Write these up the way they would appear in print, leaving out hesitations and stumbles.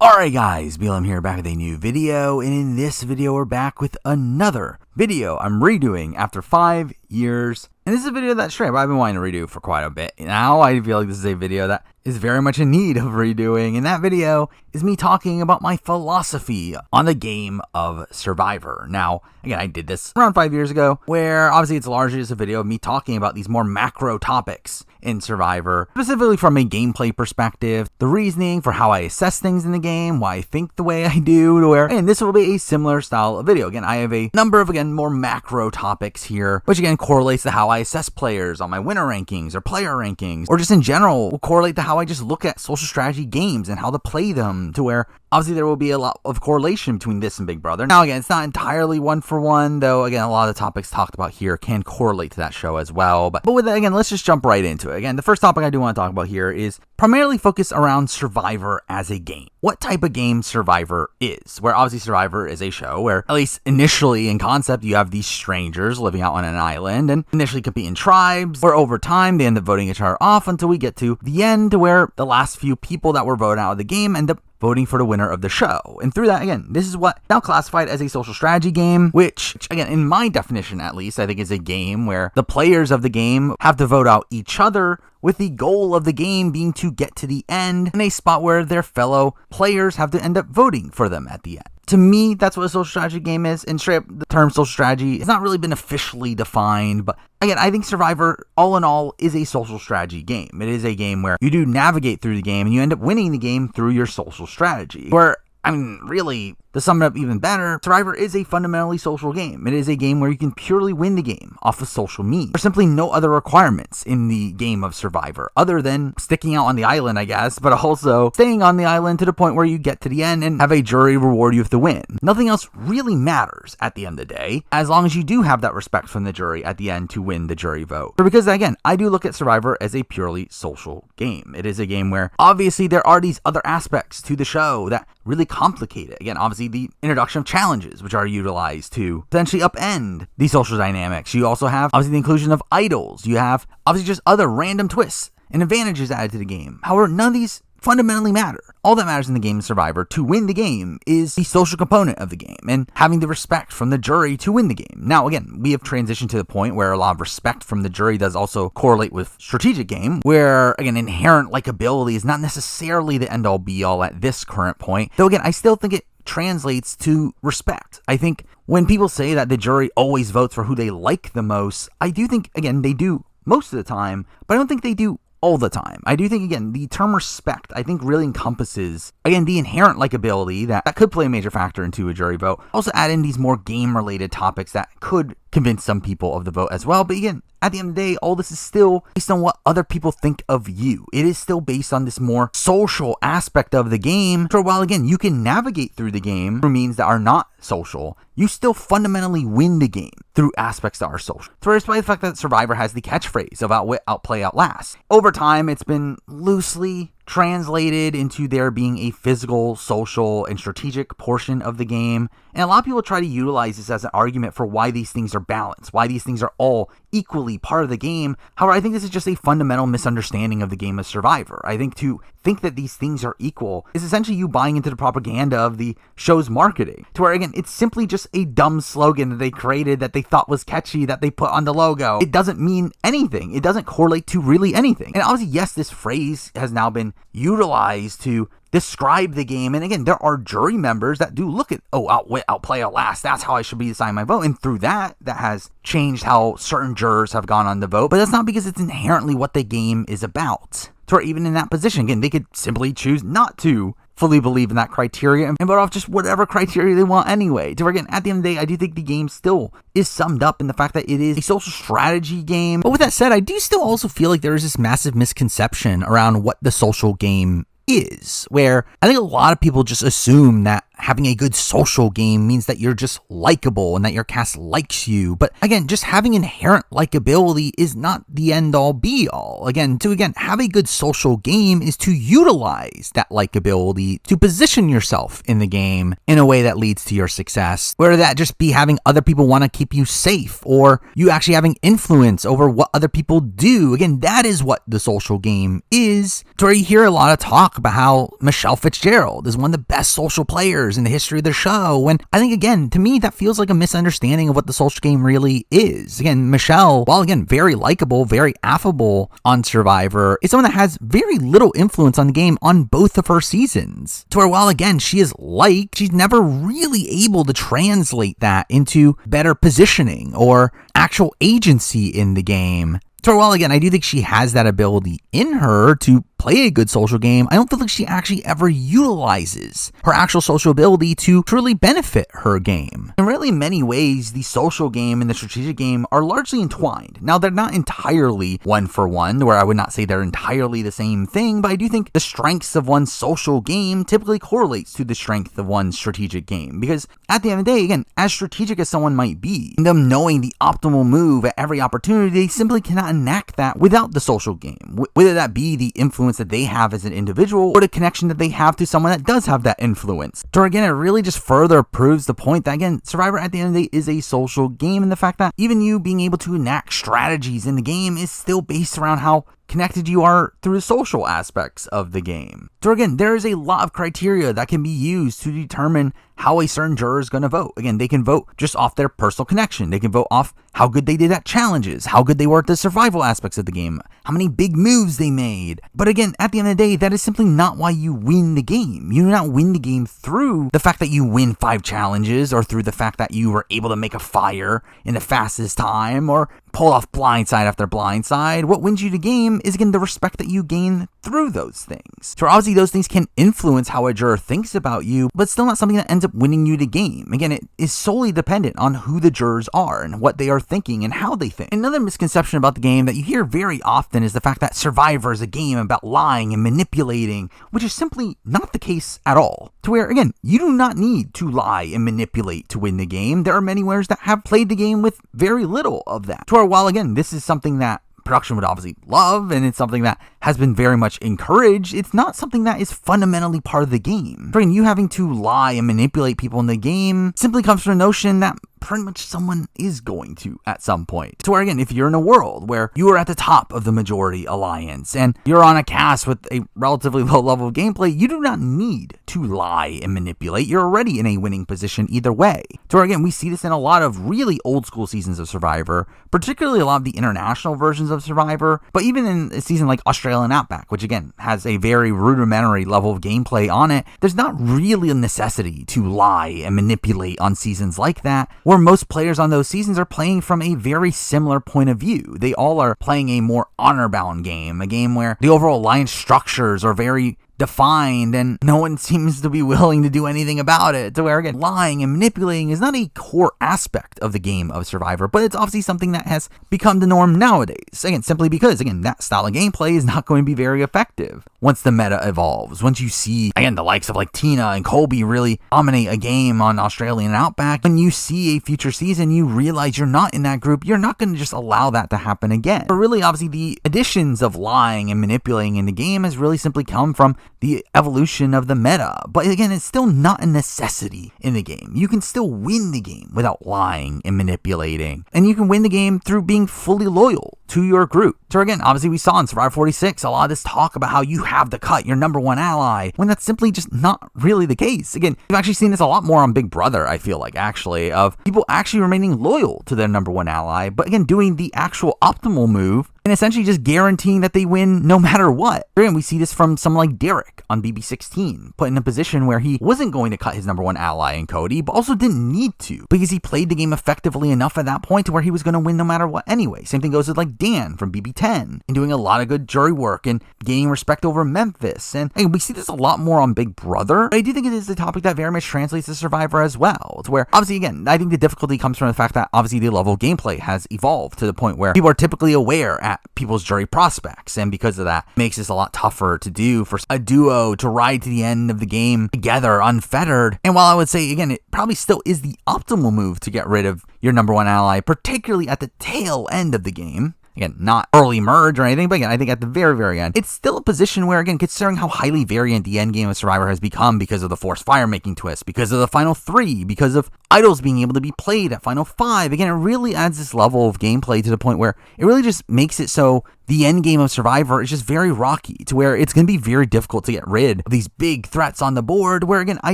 Alright guys, BLM here, back with a new video, and in this video we're back with another video I'm redoing after 5 years. And this is a video that straight up I've been wanting to redo for quite a bit. Now I feel like this is a video that is very much in need of redoing, and that video is me talking about my philosophy on the game of Survivor. Now, again, I did this around 5 years ago, where obviously it's largely just a video of me talking about these more macro topics in Survivor, specifically from a gameplay perspective, the reasoning for how I assess things in the game, why I think the way I do, to where, and this will be a similar style of video. Again, I have a number of, more macro topics here, which again correlates to how I assess players on my winner rankings or player rankings, or just in general will correlate to how I just look at social strategy games and how to play them, to where obviously there will be a lot of correlation between this and Big Brother. Now again, it's not entirely one for one, though again, a lot of the topics talked about here can correlate to that show as well. But with that, again, let's just jump right into it. Again, the first topic I do want to talk about here is primarily focused around Survivor as a game. What type of game Survivor is, where obviously Survivor is a show where, at least initially in concept, you have these strangers living out on an island and initially compete in tribes, where over time they end up voting each other off until we get to the end, where the last few people that were voted out of the game end up voting for the winner of the show. And through that, again, this is what now classified as a social strategy game, which again, in my definition at least, I think is a game where the players of the game have to vote out each other, with the goal of the game being to get to the end in a spot where their fellow players have to end up voting for them at the end. To me, that's what a social strategy game is, and straight up, the term social strategy has not really been officially defined, but again, I think Survivor, all in all, is a social strategy game. It is a game where you do navigate through the game, and you end up winning the game through your social strategy, where, I mean, really, to sum it up even better, Survivor is a fundamentally social game. It is a game where you can purely win the game off of social means. There's simply no other requirements in the game of Survivor, other than sticking out on the island, I guess, but also staying on the island to the point where you get to the end and have a jury reward you with the win. Nothing else really matters at the end of the day, as long as you do have that respect from the jury at the end to win the jury vote. Because again, I do look at Survivor as a purely social game. It is a game where obviously there are these other aspects to the show that really complicate it. Again, obviously the introduction of challenges, which are utilized to essentially upend the social dynamics. You also have obviously the inclusion of idols. You have obviously just other random twists and advantages added to the game. However, none of these fundamentally matter. All that matters in the game of Survivor to win the game is the social component of the game and having the respect from the jury to win the game. Now, again, we have transitioned to the point where a lot of respect from the jury does also correlate with strategic game, where, again, inherent likability is not necessarily the end-all be-all at this current point. Though, again, I still think it translates to respect. I think when people say that the jury always votes for who they like the most, I do think, again, they do most of the time, but I don't think they do all the time. I do think, again, the term respect, I think, really encompasses, again, the inherent likability that could play a major factor into a jury vote. Also add in these more game-related topics that could convince some people of the vote as well. But again, at the end of the day, all this is still based on what other people think of you. It is still based on this more social aspect of the game. So while, again, you can navigate through the game through means that are not social, you still fundamentally win the game through aspects that are social. So despite the fact that Survivor has the catchphrase of Outwit, Outplay, Outlast, over time it's been loosely translated into there being a physical, social, and strategic portion of the game. And a lot of people try to utilize this as an argument for why these things are balanced, why these things are all equally part of the game. However, I think this is just a fundamental misunderstanding of the game of Survivor. I think to think that these things are equal is essentially you buying into the propaganda of the show's marketing, to where, again, it's simply just a dumb slogan that they created that they thought was catchy that they put on the logo. It doesn't mean anything. It doesn't correlate to really anything. And obviously, yes, this phrase has now been utilized to describe the game, and again, there are jury members that do look at, oh, Outwit, Outplay, Outlast, that's how I should be assigning my vote, and through that has changed how certain jurors have gone on to vote, but that's not because it's inherently what the game is about. So even in that position, again, they could simply choose not to fully believe in that criteria and vote off just whatever criteria they want anyway. So again, at the end of the day, I do think the game still is summed up in the fact that it is a social strategy game. But with that said, I do still also feel like there is this massive misconception around what the social game is, where I think a lot of people just assume that having a good social game means that you're just likable and that your cast likes you. But again, just having inherent likability is not the end all be all. Again, to have a good social game is to utilize that likability to position yourself in the game in a way that leads to your success. Whether that just be having other people want to keep you safe, or you actually having influence over what other people do. Again, that is what the social game is. To where you hear a lot of talk about how Michelle Fitzgerald is one of the best social players in the history of the show. When I think, again, to me, that feels like a misunderstanding of what the social game really is. Again, Michelle, while again, very likable, very affable on Survivor, is someone that has very little influence on the game on both of her seasons. To where while again, she is liked, she's never really able to translate that into better positioning or actual agency in the game. So while again, I do think she has that ability in her to play a good social game, I don't feel like she actually ever utilizes her actual social ability to truly benefit her game. In really many ways, the social game and the strategic game are largely entwined. Now, they're not entirely one for one, where I would not say they're entirely the same thing, but I do think the strengths of one's social game typically correlates to the strength of one's strategic game. Because at the end of the day, again, as strategic as someone might be, them knowing the optimal move at every opportunity, they simply cannot enact that without the social game. Whether that be the influence that they have as an individual or the connection that they have to someone that does have that influence. So again, it really just further proves the point that, again, Survivor at the end of the day is a social game, and the fact that even you being able to enact strategies in the game is still based around how connected you are through the social aspects of the game. So again, there is a lot of criteria that can be used to determine how a certain juror is going to vote. Again, they can vote just off their personal connection. They can vote off how good they did at challenges, how good they were at the survival aspects of the game, how many big moves they made. But again, at the end of the day, that is simply not why you win the game. You do not win the game through the fact that you win 5 challenges, or through the fact that you were able to make a fire in the fastest time, or pull off blindside after blindside. What wins you the game is, again, the respect that you gain through those things. So obviously those things can influence how a juror thinks about you, but still not something that ends up winning you the game. Again, it is solely dependent on who the jurors are and what they are thinking and how they think. Another misconception about the game that you hear very often is the fact that Survivor is a game about lying and manipulating, which is simply not the case at all. To where, again, you do not need to lie and manipulate to win the game. There are many players that have played the game with very little of that. To where, while again, this is something that production would obviously love, and it's something that has been very much encouraged, it's not something that is fundamentally part of the game. For you having to lie and manipulate people in the game simply comes from the notion that pretty much someone is going to at some point. To where, again, if you're in a world where you are at the top of the majority alliance and you're on a cast with a relatively low level of gameplay, you do not need to lie and manipulate. You're already in a winning position either way. To where, again, we see this in a lot of really old school seasons of Survivor, particularly a lot of the international versions of Survivor, but even in a season like Australian Outback, which again has a very rudimentary level of gameplay on it, there's not really a necessity to lie and manipulate on seasons like that, where most players on those seasons are playing from a very similar point of view. They all are playing a more honor-bound game, a game where the overall alliance structures are very defined and no one seems to be willing to do anything about it. To where, again, lying and manipulating is not a core aspect of the game of Survivor, but it's obviously something that has become the norm nowadays. Again, simply because, again, that style of gameplay is not going to be very effective once the meta evolves. Once you see, again, the likes of like Tina and Colby really dominate a game on Australian Outback, when you see a future season, you realize you're not in that group, you're not going to just allow that to happen again. But really, obviously, the additions of lying and manipulating in the game has really simply come from the evolution of the meta. But again, it's still not a necessity in the game. You can still win the game without lying and manipulating. And you can win the game through being fully loyal to your group. So again, obviously we saw in Survivor 46 a lot of this talk about how you have the cut, your number one ally, when that's simply just not really the case. Again, we've actually seen this a lot more on Big Brother, I feel like, actually, of people actually remaining loyal to their number one ally, but again, doing the actual optimal move and essentially just guaranteeing that they win no matter what. Again, we see this from someone like Derek on BB16, put in a position where he wasn't going to cut his number one ally in Cody, but also didn't need to, because he played the game effectively enough at that point to where he was going to win no matter what anyway. Same thing goes with like Dan from BB10 and doing a lot of good jury work and gaining respect over Memphis. And we see this a lot more on Big Brother. But I do think it is a topic that very much translates to Survivor as well. To where, obviously, again, I think the difficulty comes from the fact that obviously the level of gameplay has evolved to the point where people are typically aware at people's jury prospects. And because of that, it makes this a lot tougher to do for a duo to ride to the end of the game together unfettered. And while I would say, again, it probably still is the optimal move to get rid of your number one ally, particularly at the tail end of the game. Again, not early merge or anything, but again, I think at the very, very end, it's still a position where, again, considering how highly variant the end game of Survivor has become because of the forced fire making twist, because of the final 3, because of idols being able to be played at final 5, again, it really adds this level of gameplay to the point where it really just makes it so the end game of Survivor is just very rocky, to where it's going to be very difficult to get rid of these big threats on the board, where, again, I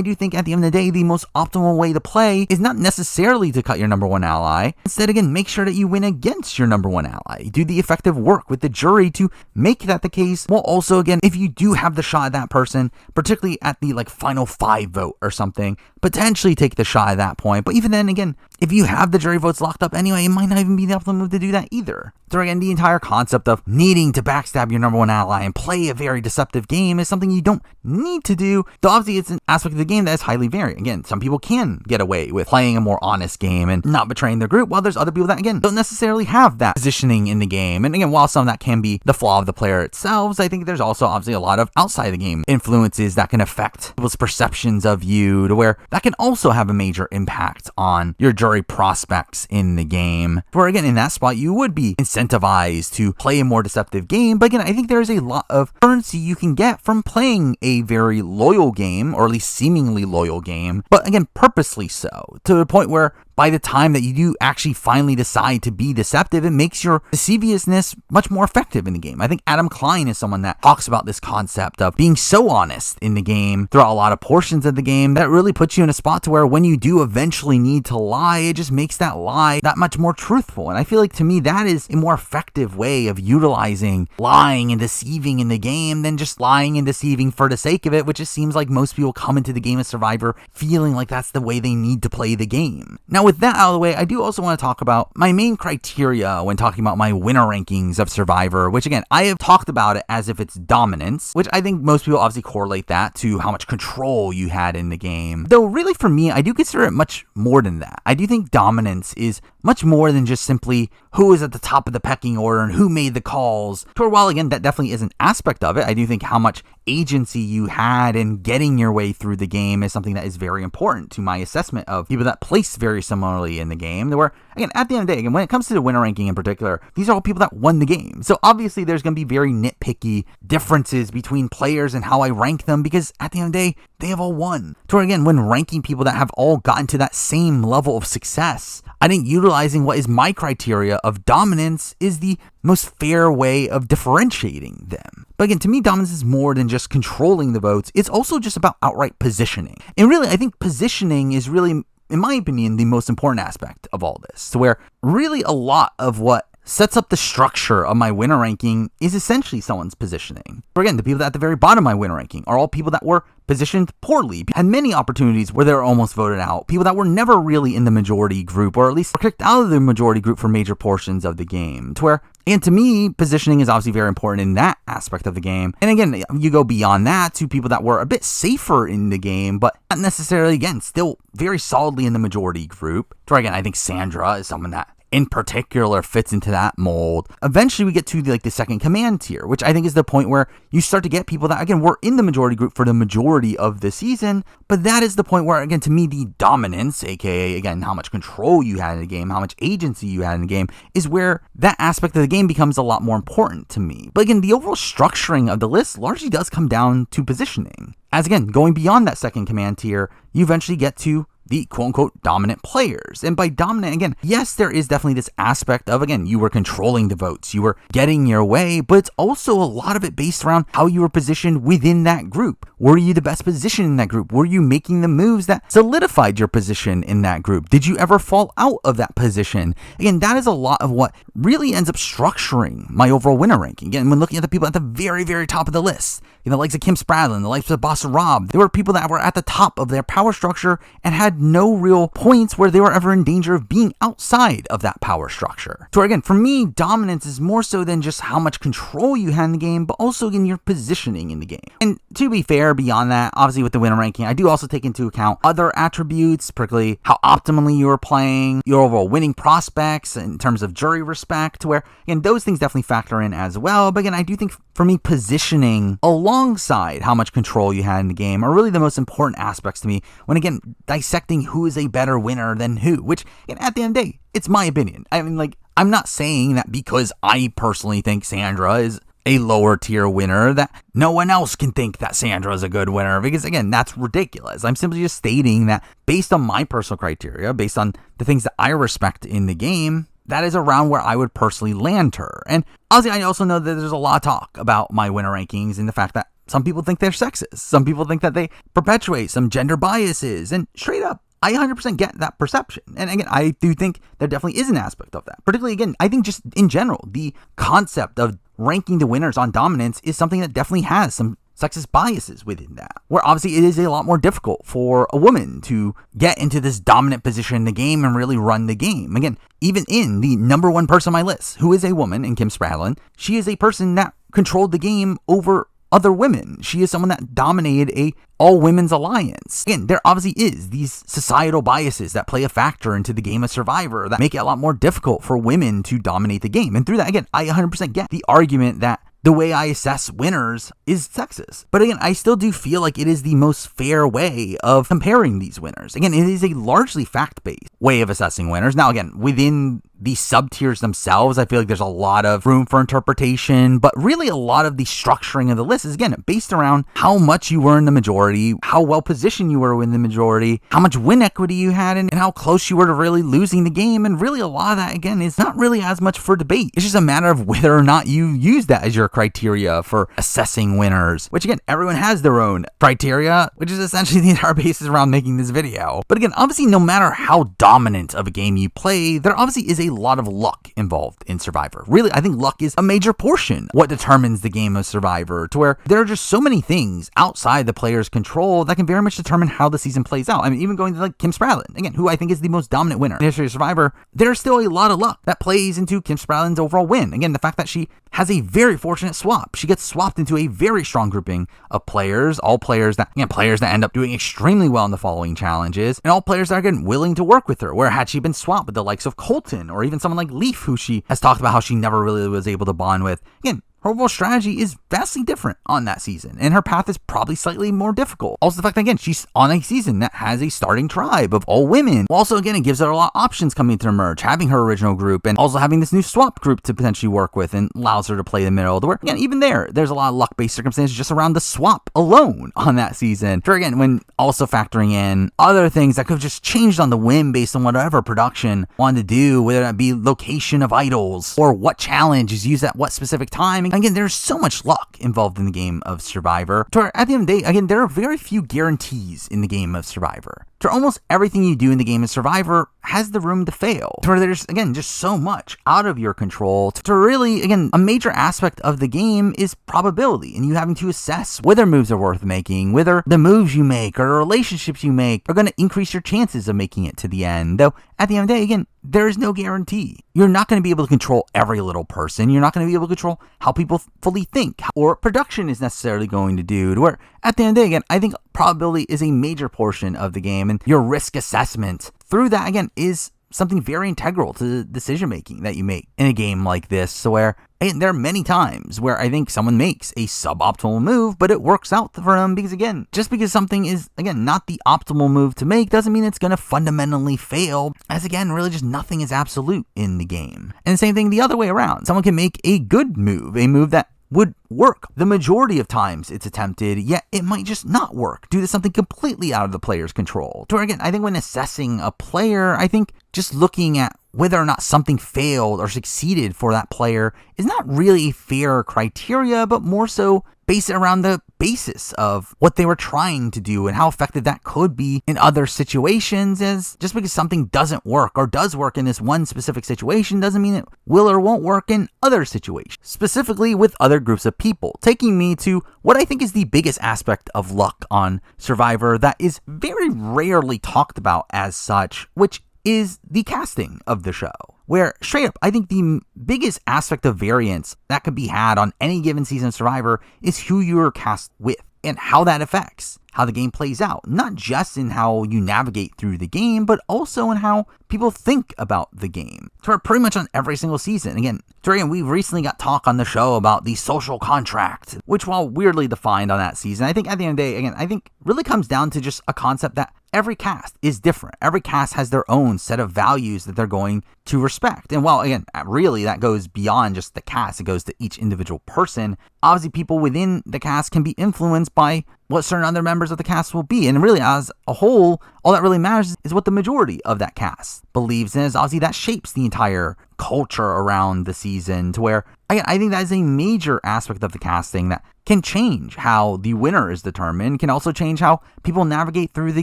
do think at the end of the day, the most optimal way to play is not necessarily to cut your number one ally. Instead, again, make sure that you win against your number one ally. Do the effective work with the jury to make that the case, while also, again, if you do have the shot at that person, particularly at the final 5 vote or something, potentially take the shot at that point. But even then, again, if you have the jury votes locked up anyway, it might not even be the optimal move to do that either. So again, the entire concept of needing to backstab your number one ally and play a very deceptive game is something you don't need to do. Though obviously it's an aspect of the game that is highly variant. Again, some people can get away with playing a more honest game and not betraying their group, while there's other people that, again, don't necessarily have that positioning in the game. And again, while some of that can be the flaw of the player itself, I think there's also obviously a lot of outside the game influences that can affect people's perceptions of you, to where that can also have a major impact on your jury prospects in the game. Where again, in that spot, you would be incentivized to play a more deceptive game. But again, I think there's a lot of currency you can get from playing a very loyal game, or at least seemingly loyal game, but again, purposely so, to the point where by the time that you do actually finally decide to be deceptive, it makes your deceivousness much more effective in the game. I think Adam Klein is someone that talks about this concept of being so honest in the game throughout a lot of portions of the game that really puts you in a spot to where when you do eventually need to lie, it just makes that lie that much more truthful. And I feel like, to me, that is a more effective way of utilizing lying and deceiving in the game than just lying and deceiving for the sake of it, which it seems like most people come into the game of Survivor feeling like that's the way they need to play the game. Now, with that out of the way, I do also want to talk about my main criteria when talking about my winner rankings of Survivor, which again, I have talked about it as if it's dominance, which I think most people obviously correlate that to how much control you had in the game. Though really for me, I do consider it much more than that. I do think dominance is much more than just simply who is at the top of the pecking order and who made the calls. To while again, that definitely is an aspect of it, I do think how much agency you had in getting your way through the game is something that is very important to my assessment of people that place very similarly in the game. Where, again, at the end of the day, again, when it comes to the winner ranking in particular, these are all people that won the game. So obviously there's going to be very nitpicky differences between players and how I rank them, because at the end of the day, they have all won. So again, when ranking people that have all gotten to that same level of success, I think utilizing what is my criteria of dominance is the most fair way of differentiating them. But again, to me, dominance is more than just controlling the votes. It's also just about outright positioning. And really, I think positioning is really, in my opinion, the most important aspect of all this. So where really a lot of what sets up the structure of my winner ranking is essentially someone's positioning. But again, the people at the very bottom of my winner ranking are all people that were positioned poorly, had many opportunities where they were almost voted out, people that were never really in the majority group, or at least were kicked out of the majority group for major portions of the game. To where, and to me, positioning is obviously very important in that aspect of the game. And again, you go beyond that to people that were a bit safer in the game, but not necessarily, again, still very solidly in the majority group. To where, again, I think Sandra is someone that in particular fits into that mold. Eventually we get to the second command tier, which I think is the point where you start to get people that, again, were in the majority group for the majority of the season, but that is the point where, again, to me, the dominance, aka, again, how much control you had in the game, how much agency you had in the game, is where that aspect of the game becomes a lot more important to me. But again, the overall structuring of the list largely does come down to positioning. As again, going beyond that second command tier, you eventually get to the quote-unquote dominant players. And by dominant, again, yes, there is definitely this aspect of, again, you were controlling the votes, you were getting your way, but it's also a lot of it based around how you were positioned within that group. Were you the best position in that group? Were you making the moves that solidified your position in that group? Did you ever fall out of that position? Again, that is a lot of what really ends up structuring my overall winner ranking. Again, when looking at the people at the very, very top of the list, the likes of Kim Spradlin, the likes of Boss Rob, there were people that were at the top of their power structure and had had no real points where they were ever in danger of being outside of that power structure. So again, for me, dominance is more so than just how much control you had in the game, but also in your positioning in the game. And to be fair, beyond that, obviously with the winner ranking, I do also take into account other attributes, particularly how optimally you were playing, your overall winning prospects in terms of jury respect, where, again, those things definitely factor in as well. But again, I do think for me, positioning alongside how much control you had in the game are really the most important aspects to me when, again, dissecting who is a better winner than who, which, again, at the end of the day, it's my opinion. I mean, like, I'm not saying that because I personally think Sandra is a lower tier winner that no one else can think that Sandra is a good winner, because again, that's ridiculous. I'm simply just stating that based on my personal criteria, based on the things that I respect in the game, that is around where I would personally land her. And obviously, I also know that there's a lot of talk about my winner rankings and the fact that some people think they're sexist. Some people think that they perpetuate some gender biases, and straight up, I 100% get that perception. And again, I do think there definitely is an aspect of that. Particularly, again, I think just in general, the concept of ranking the winners on dominance is something that definitely has some sexist biases within that, where obviously it is a lot more difficult for a woman to get into this dominant position in the game and really run the game. Again, even in the number one person on my list, who is a woman in Kim Spradlin, she is a person that controlled the game over other women. She is someone that dominated a all-women's alliance. Again, there obviously is these societal biases that play a factor into the game of Survivor that make it a lot more difficult for women to dominate the game. And through that, again, I 100% get the argument that the way I assess winners is sexist. But again, I still do feel like it is the most fair way of comparing these winners. Again, it is a largely fact-based way of assessing winners. Now, again, within the sub-tiers themselves, I feel like there's a lot of room for interpretation, but really a lot of the structuring of the list is, again, based around how much you were in the majority, how well positioned you were in the majority, how much win equity you had, and how close you were to really losing the game. And really a lot of that, again, is not really as much for debate. It's just a matter of whether or not you use that as your criteria for assessing winners, which, again, everyone has their own criteria, which is essentially the entire basis around making this video. But again, obviously, no matter how dominant of a game you play, there obviously is a lot of luck involved in Survivor. Really, I think luck is a major portion what determines the game of Survivor, to where there are just so many things outside the player's control that can very much determine how the season plays out. I mean, even going to like Kim Spradlin, again, who I think is the most dominant winner in the history of Survivor, there's still a lot of luck that plays into Kim Spradlin's overall win. Again, the fact that she has a very fortunate swap. She gets swapped into a very strong grouping of players, all players that, again, players that end up doing extremely well in the following challenges, and all players that are, again, willing to work with her, where had she been swapped with the likes of Colton or even someone like Leaf, who she has talked about how she never really was able to bond with, again, her overall strategy is vastly different on that season, and her path is probably slightly more difficult. Also, the fact that, again, she's on a season that has a starting tribe of all women. Also, again, it gives her a lot of options coming to the merge, having her original group, and also having this new swap group to potentially work with, and allows her to play the middle. Where, again, even there's a lot of luck-based circumstances just around the swap alone on that season. Sure, again, when also factoring in other things that could have just changed on the whim based on whatever production wanted to do, whether that be location of idols or what challenge is used at what specific time. Again, there's so much luck involved in the game of Survivor. To at the end of the day, again, there are very few guarantees in the game of Survivor. To almost everything you do in the game of Survivor has the room to fail. To where there's, again, just so much out of your control. To really, again, a major aspect of the game is probability, and you having to assess whether moves are worth making, whether the moves you make or the relationships you make are going to increase your chances of making it to the end. Though, at the end of the day, again, there is no guarantee. You're not going to be able to control every little person. You're not going to be able to control how people fully think or production is necessarily going to do. To where, at the end of the day, again, I think probability is a major portion of the game, and your risk assessment through that, again, is something very integral to the decision making that you make in a game like this. So where, again, there are many times where I think someone makes a suboptimal move, but it works out for them because, again, just because something is, again, not the optimal move to make doesn't mean it's going to fundamentally fail, as, again, really just nothing is absolute in the game. And the same thing the other way around. Someone can make a good move, a move that would work the majority of times it's attempted, yet it might just not work due to something completely out of the player's control. To where, again, I think when assessing a player, I think just looking at whether or not something failed or succeeded for that player is not really a fair criteria, but more so base it around the basis of what they were trying to do and how effective that could be in other situations. As just because something doesn't work or does work in this one specific situation doesn't mean it will or won't work in other situations, specifically with other groups of people. Taking me to what I think is the biggest aspect of luck on Survivor that is very rarely talked about as such, which is the casting of the show. Where, straight up, I think the biggest aspect of variance that could be had on any given season of Survivor is who you're cast with and how that affects how the game plays out. Not just in how you navigate through the game, but also in how people think about the game. So pretty much on every single season. Again, we recently got talk on the show about the social contract, which, while weirdly defined on that season, I think at the end of the day, again, I think really comes down to just a concept that every cast is different. Every cast has their own set of values that they're going to respect. And while, again, really that goes beyond just the cast, it goes to each individual person. Obviously, people within the cast can be influenced by what certain other members of the cast will be. And really, as a whole, all that really matters is what the majority of that cast believes in. Is obviously that shapes the entire culture around the season, to where, again, I think that is a major aspect of the casting that can change how the winner is determined, can also change how people navigate through the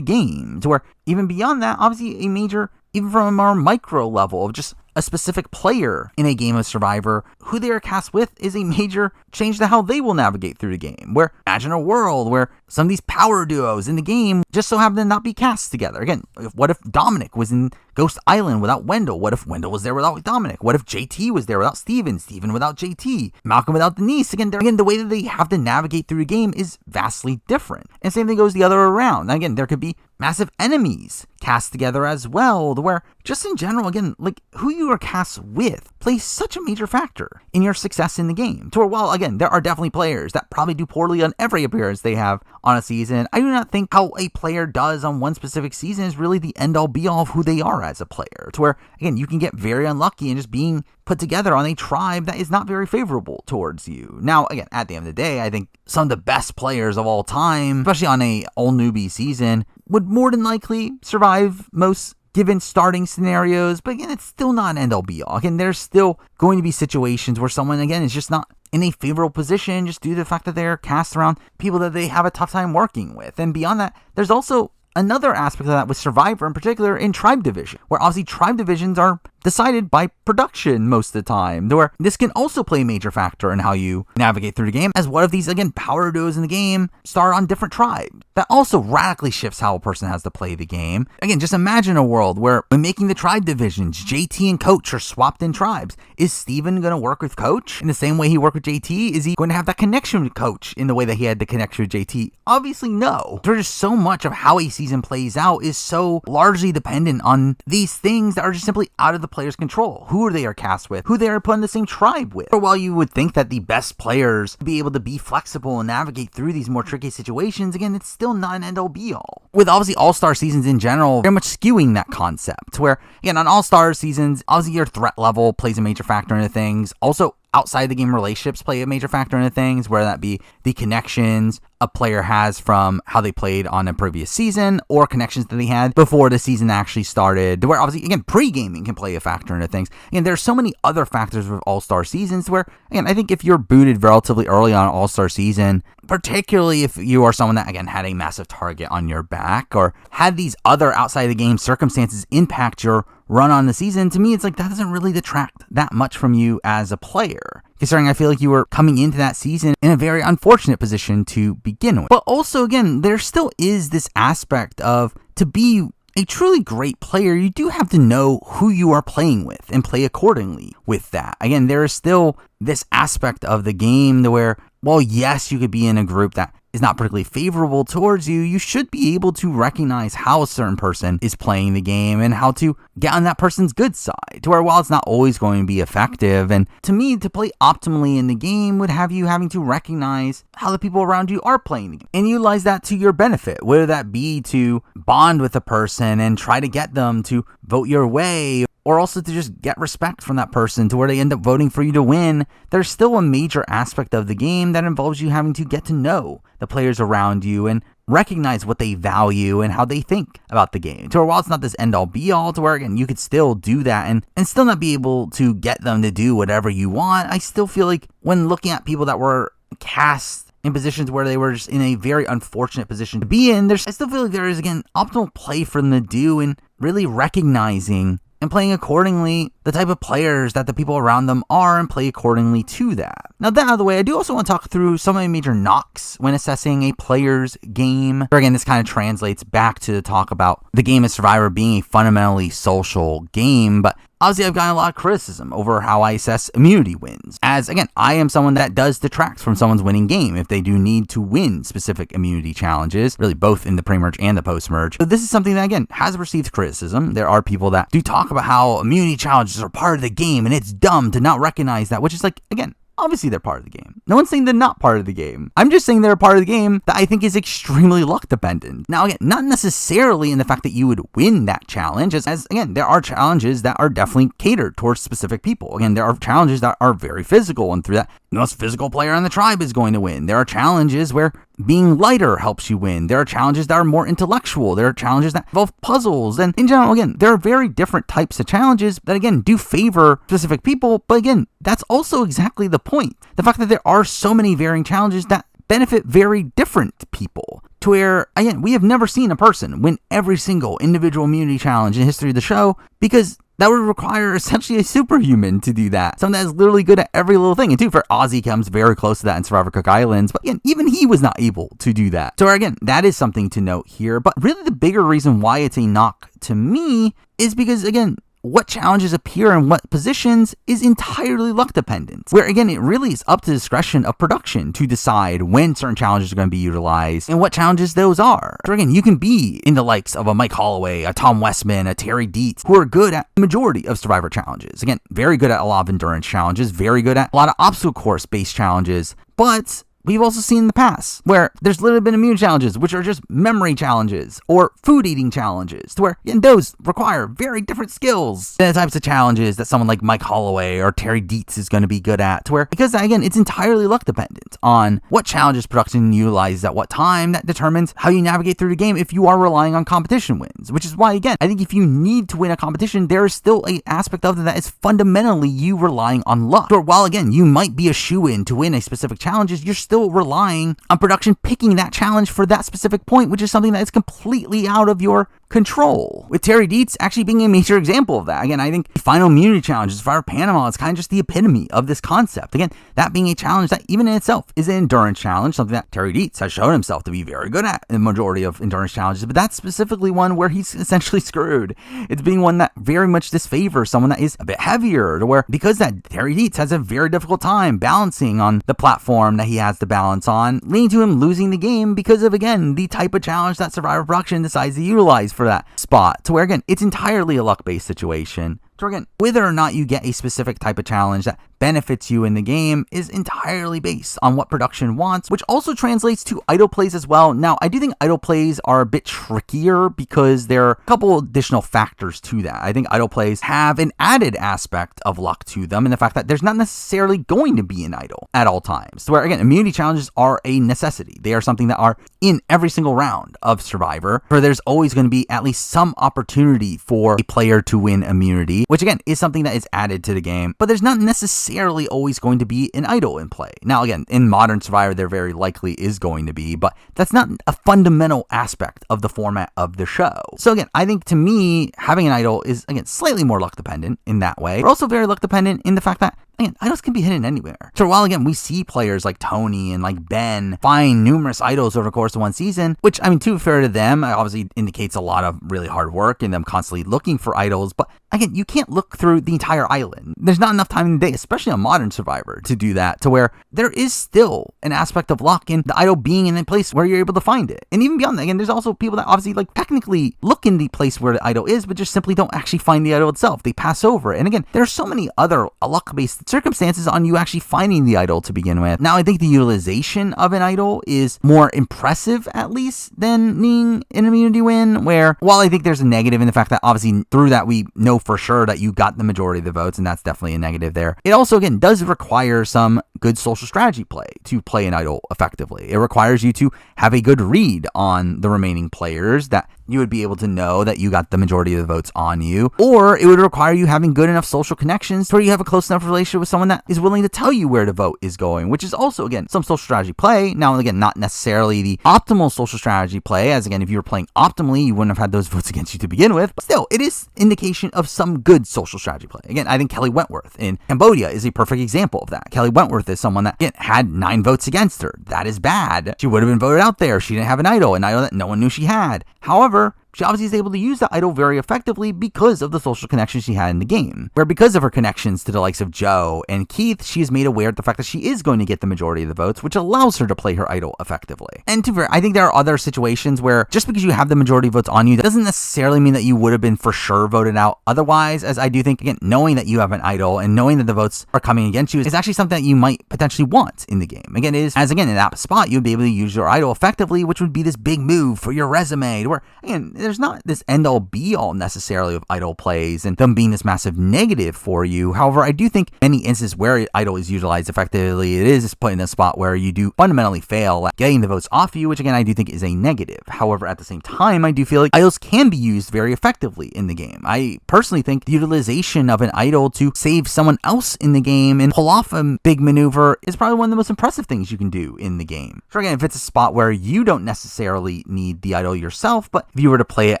game, to where even beyond that, obviously a major, even from a more micro level of just a specific player in a game of Survivor, who they are cast with is a major change to how they will navigate through the game. Where, imagine a world where some of these power duos in the game just so happen to not be cast together. Again, what if Dominic was in Ghost Island without Wendell? What if Wendell was there without Dominic? What if JT was there without Steven? Steven without JT? Malcolm without Denise? Again, the way that they have to navigate through the game is vastly different. And same thing goes the other way around. Again, there could be massive enemies cast together as well, to where just in general, again, like who you are cast with plays such a major factor in your success in the game. To where, while again, there are definitely players that probably do poorly on every appearance they have on a season, I do not think how a player does on one specific season is really the end all be all of who they are as a player. To where, again, you can get very unlucky and just being put together on a tribe that is not very favorable towards you. Now, again, at the end of the day, I think some of the best players of all time, especially on a all newbie season, would more than likely survive most given starting scenarios. But again, it's still not an end all be all. Again, there's still going to be situations where someone, again, is just not in a favorable position just due to the fact that they're cast around people that they have a tough time working with. And beyond that, there's also another aspect of that with Survivor in particular in tribe division, where obviously tribe divisions are decided by production most of the time, where this can also play a major factor in how you navigate through the game, as one of these, again, power duos in the game start on different tribes. That also radically shifts how a person has to play the game. Again, just imagine a world where when making the tribe divisions, JT and Coach are swapped in tribes. Is Steven going to work with Coach in the same way he worked with JT? Is he going to have that connection with Coach in the way that he had the connection with JT? Obviously, no. There's just so much of how a season plays out is so largely dependent on these things that are just simply out of the player's control. Who they are cast with, who they are put in the same tribe with. Or while you would think that the best players be able to be flexible and navigate through these more tricky situations, again, it's still not an end all be all. With obviously all-star seasons in general, very much skewing that concept, where, again, on all-star seasons, obviously your threat level plays a major factor into things. Also, outside the game relationships play a major factor into things, whether that be the connections a player has from how they played on a previous season or connections that they had before the season actually started, where obviously, again, pre-gaming can play a factor into things. Again, there's so many other factors with all-star seasons where, again, I think if you're booted relatively early on an all-star season, particularly if you are someone that, again, had a massive target on your back or had these other outside the game circumstances impact your run on the season, to me, it's like that doesn't really detract that much from you as a player, considering I feel like you were coming into that season in a very unfortunate position to begin with. But also, again, there still is this aspect of, to be a truly great player, you do have to know who you are playing with and play accordingly with that. Again, there is still this aspect of the game to where, well, yes, you could be in a group that is not particularly favorable towards you, you should be able to recognize how a certain person is playing the game and how to get on that person's good side, to where, while it's not always going to be effective, and to me, to play optimally in the game would have you having to recognize how the people around you are playing the game and utilize that to your benefit, whether that be to bond with a person and try to get them to vote your way, or also to just get respect from that person to where they end up voting for you to win. There's still a major aspect of the game that involves you having to get to know the players around you and recognize what they value and how they think about the game. To where while it's not this end-all be-all, to where again you could still do that and still not be able to get them to do whatever you want, I still feel like when looking at people that were cast in positions where they were just in a very unfortunate position to be in, I still feel like there is, again, optimal play for them to do and really recognizing and playing accordingly the type of players that the people around them are and play accordingly to that. Now, that out of the way, I do also want to talk through some of the major knocks when assessing a player's game. Again, this kind of translates back to talk about the game of Survivor being a fundamentally social game, but obviously I've gotten a lot of criticism over how I assess immunity wins. As, again, I am someone that does detract from someone's winning game if they do need to win specific immunity challenges, really both in the pre-merge and the post-merge. So this is something that, again, has received criticism. There are people that do talk about how immunity challenges are part of the game and it's dumb to not recognize that, which is like, again, obviously they're part of the game. No one's saying they're not part of the game. I'm just saying they're a part of the game that I think is extremely luck dependent. Now, again, not necessarily in the fact that you would win that challenge, as again, there are challenges that are definitely catered towards specific people. Again, there are challenges that are very physical, and through that, the most physical player on the tribe is going to win. There are challenges where being lighter helps you win. There are challenges that are more intellectual. There are challenges that involve puzzles. And in general, again, there are very different types of challenges that, again, do favor specific people. But again, that's also exactly the point. The fact that there are so many varying challenges that benefit very different people. To where, again, we have never seen a person win every single individual immunity challenge in the history of the show, because that would require essentially a superhuman to do that. Someone that is literally good at every little thing. And too, for Ozzy comes very close to that in Survivor Cook Islands. But again, even he was not able to do that. So again, that is something to note here. But really the bigger reason why it's a knock to me is because, again, what challenges appear in what positions is entirely luck dependent. Where again, it really is up to the discretion of production to decide when certain challenges are going to be utilized and what challenges those are. So again, you can be in the likes of a Mike Holloway, a Tom Westman, a Terry Dietz, who are good at the majority of Survivor challenges. Again, very good at a lot of endurance challenges, very good at a lot of obstacle course based challenges, but we've also seen in the past where there's literally been immune challenges, which are just memory challenges or food eating challenges, to where again, those require very different skills than the types of challenges that someone like Mike Holloway or Terry Dietz is going to be good at. To where, because again, it's entirely luck dependent on what challenges production utilizes at what time. That determines how you navigate through the game if you are relying on competition wins, which is why, again, I think if you need to win a competition, there is still an aspect of it that is fundamentally you relying on luck. Or while again, you might be a shoe-in to win a specific challenges, you're still relying on production picking that challenge for that specific point, which is something that is completely out of your control. With Terry Dietz actually being a major example of that. Again, I think the final immunity challenges for Panama is kind of just the epitome of this concept. Again, that being a challenge that even in itself is an endurance challenge, something that Terry Dietz has shown himself to be very good at in the majority of endurance challenges, but that's specifically one where he's essentially screwed. It's being one that very much disfavors someone that is a bit heavier, to where because that Terry Dietz has a very difficult time balancing on the platform that he has to balance on, leading to him losing the game because of, again, the type of challenge that Survivor production decides to utilize for that spot. To where, again, it's entirely a luck-based situation. So again, whether or not you get a specific type of challenge that benefits you in the game is entirely based on what production wants, which also translates to idle plays as well. Now, I do think idle plays are a bit trickier because there are a couple additional factors to that. I think idle plays have an added aspect of luck to them in the fact that there's not necessarily going to be an idle at all times. So where, again, immunity challenges are a necessity. They are something that are in every single round of Survivor, where there's always going to be at least some opportunity for a player to win immunity, which again is something that is added to the game, but there's not necessarily always going to be an idle in play. Now again, in modern Survivor there very likely is going to be, but that's not a fundamental aspect of the format of the show. So again, I think to me, having an idle is again slightly more luck dependent in that way. We're also very luck dependent in the fact that again, idols can be hidden anywhere. So while again, we see players like Tony and like Ben find numerous idols over the course of one season, which I mean, to be fair to them, obviously indicates a lot of really hard work and them constantly looking for idols. But again, you can't look through the entire island. There's not enough time in the day, especially on modern Survivor, to do that, to where there is still an aspect of luck in the idol being in a place where you're able to find it. And even beyond that, again, there's also people that obviously like technically look in the place where the idol is, but just simply don't actually find the idol itself. They pass over it. And again, there are so many other luck-based circumstances on you actually finding the idol to begin with. Now, I think the utilization of an idol is more impressive, at least, than needing an immunity win, where while I think there's a negative in the fact that obviously through that we know know for sure that you got the majority of the votes, and that's definitely a negative there. It also, again, does require some good social strategy play to play an idol effectively. It requires you to have a good read on the remaining players, that you would be able to know that you got the majority of the votes on you, or it would require you having good enough social connections where you have a close enough relationship with someone that is willing to tell you where to vote is going, which is also, again, some social strategy play. Now, again, not necessarily the optimal social strategy play, as again, if you were playing optimally, you wouldn't have had those votes against you to begin with, but still, it is indication of some good social strategy play. Again, I think Kelly Wentworth in Cambodia is a perfect example of that. Kelly Wentworth is someone that, again, had 9 votes against her. That is bad. She would have been voted out there. She didn't have an idol that no one knew she had. However, she obviously is able to use the idol very effectively because of the social connections she had in the game. Where because of her connections to the likes of Joe and Keith, she is made aware of the fact that she is going to get the majority of the votes, which allows her to play her idol effectively. And to be fair, I think there are other situations where just because you have the majority of votes on you, that doesn't necessarily mean that you would have been for sure voted out otherwise, as I do think, again, knowing that you have an idol and knowing that the votes are coming against you is actually something that you might potentially want in the game. Again, it is, as again, in that spot, you'd be able to use your idol effectively, which would be this big move for your resume, where, again, there's not this end-all be-all necessarily of idol plays and them being this massive negative for you. However, I do think any instance where idol is utilized effectively, it is put in a spot where you do fundamentally fail at getting the votes off you, which again, I do think is a negative. However, at the same time, I do feel like idols can be used very effectively in the game. I personally think the utilization of an idol to save someone else in the game and pull off a big maneuver is probably one of the most impressive things you can do in the game. So again, if it's a spot where you don't necessarily need the idol yourself, but if you were to play it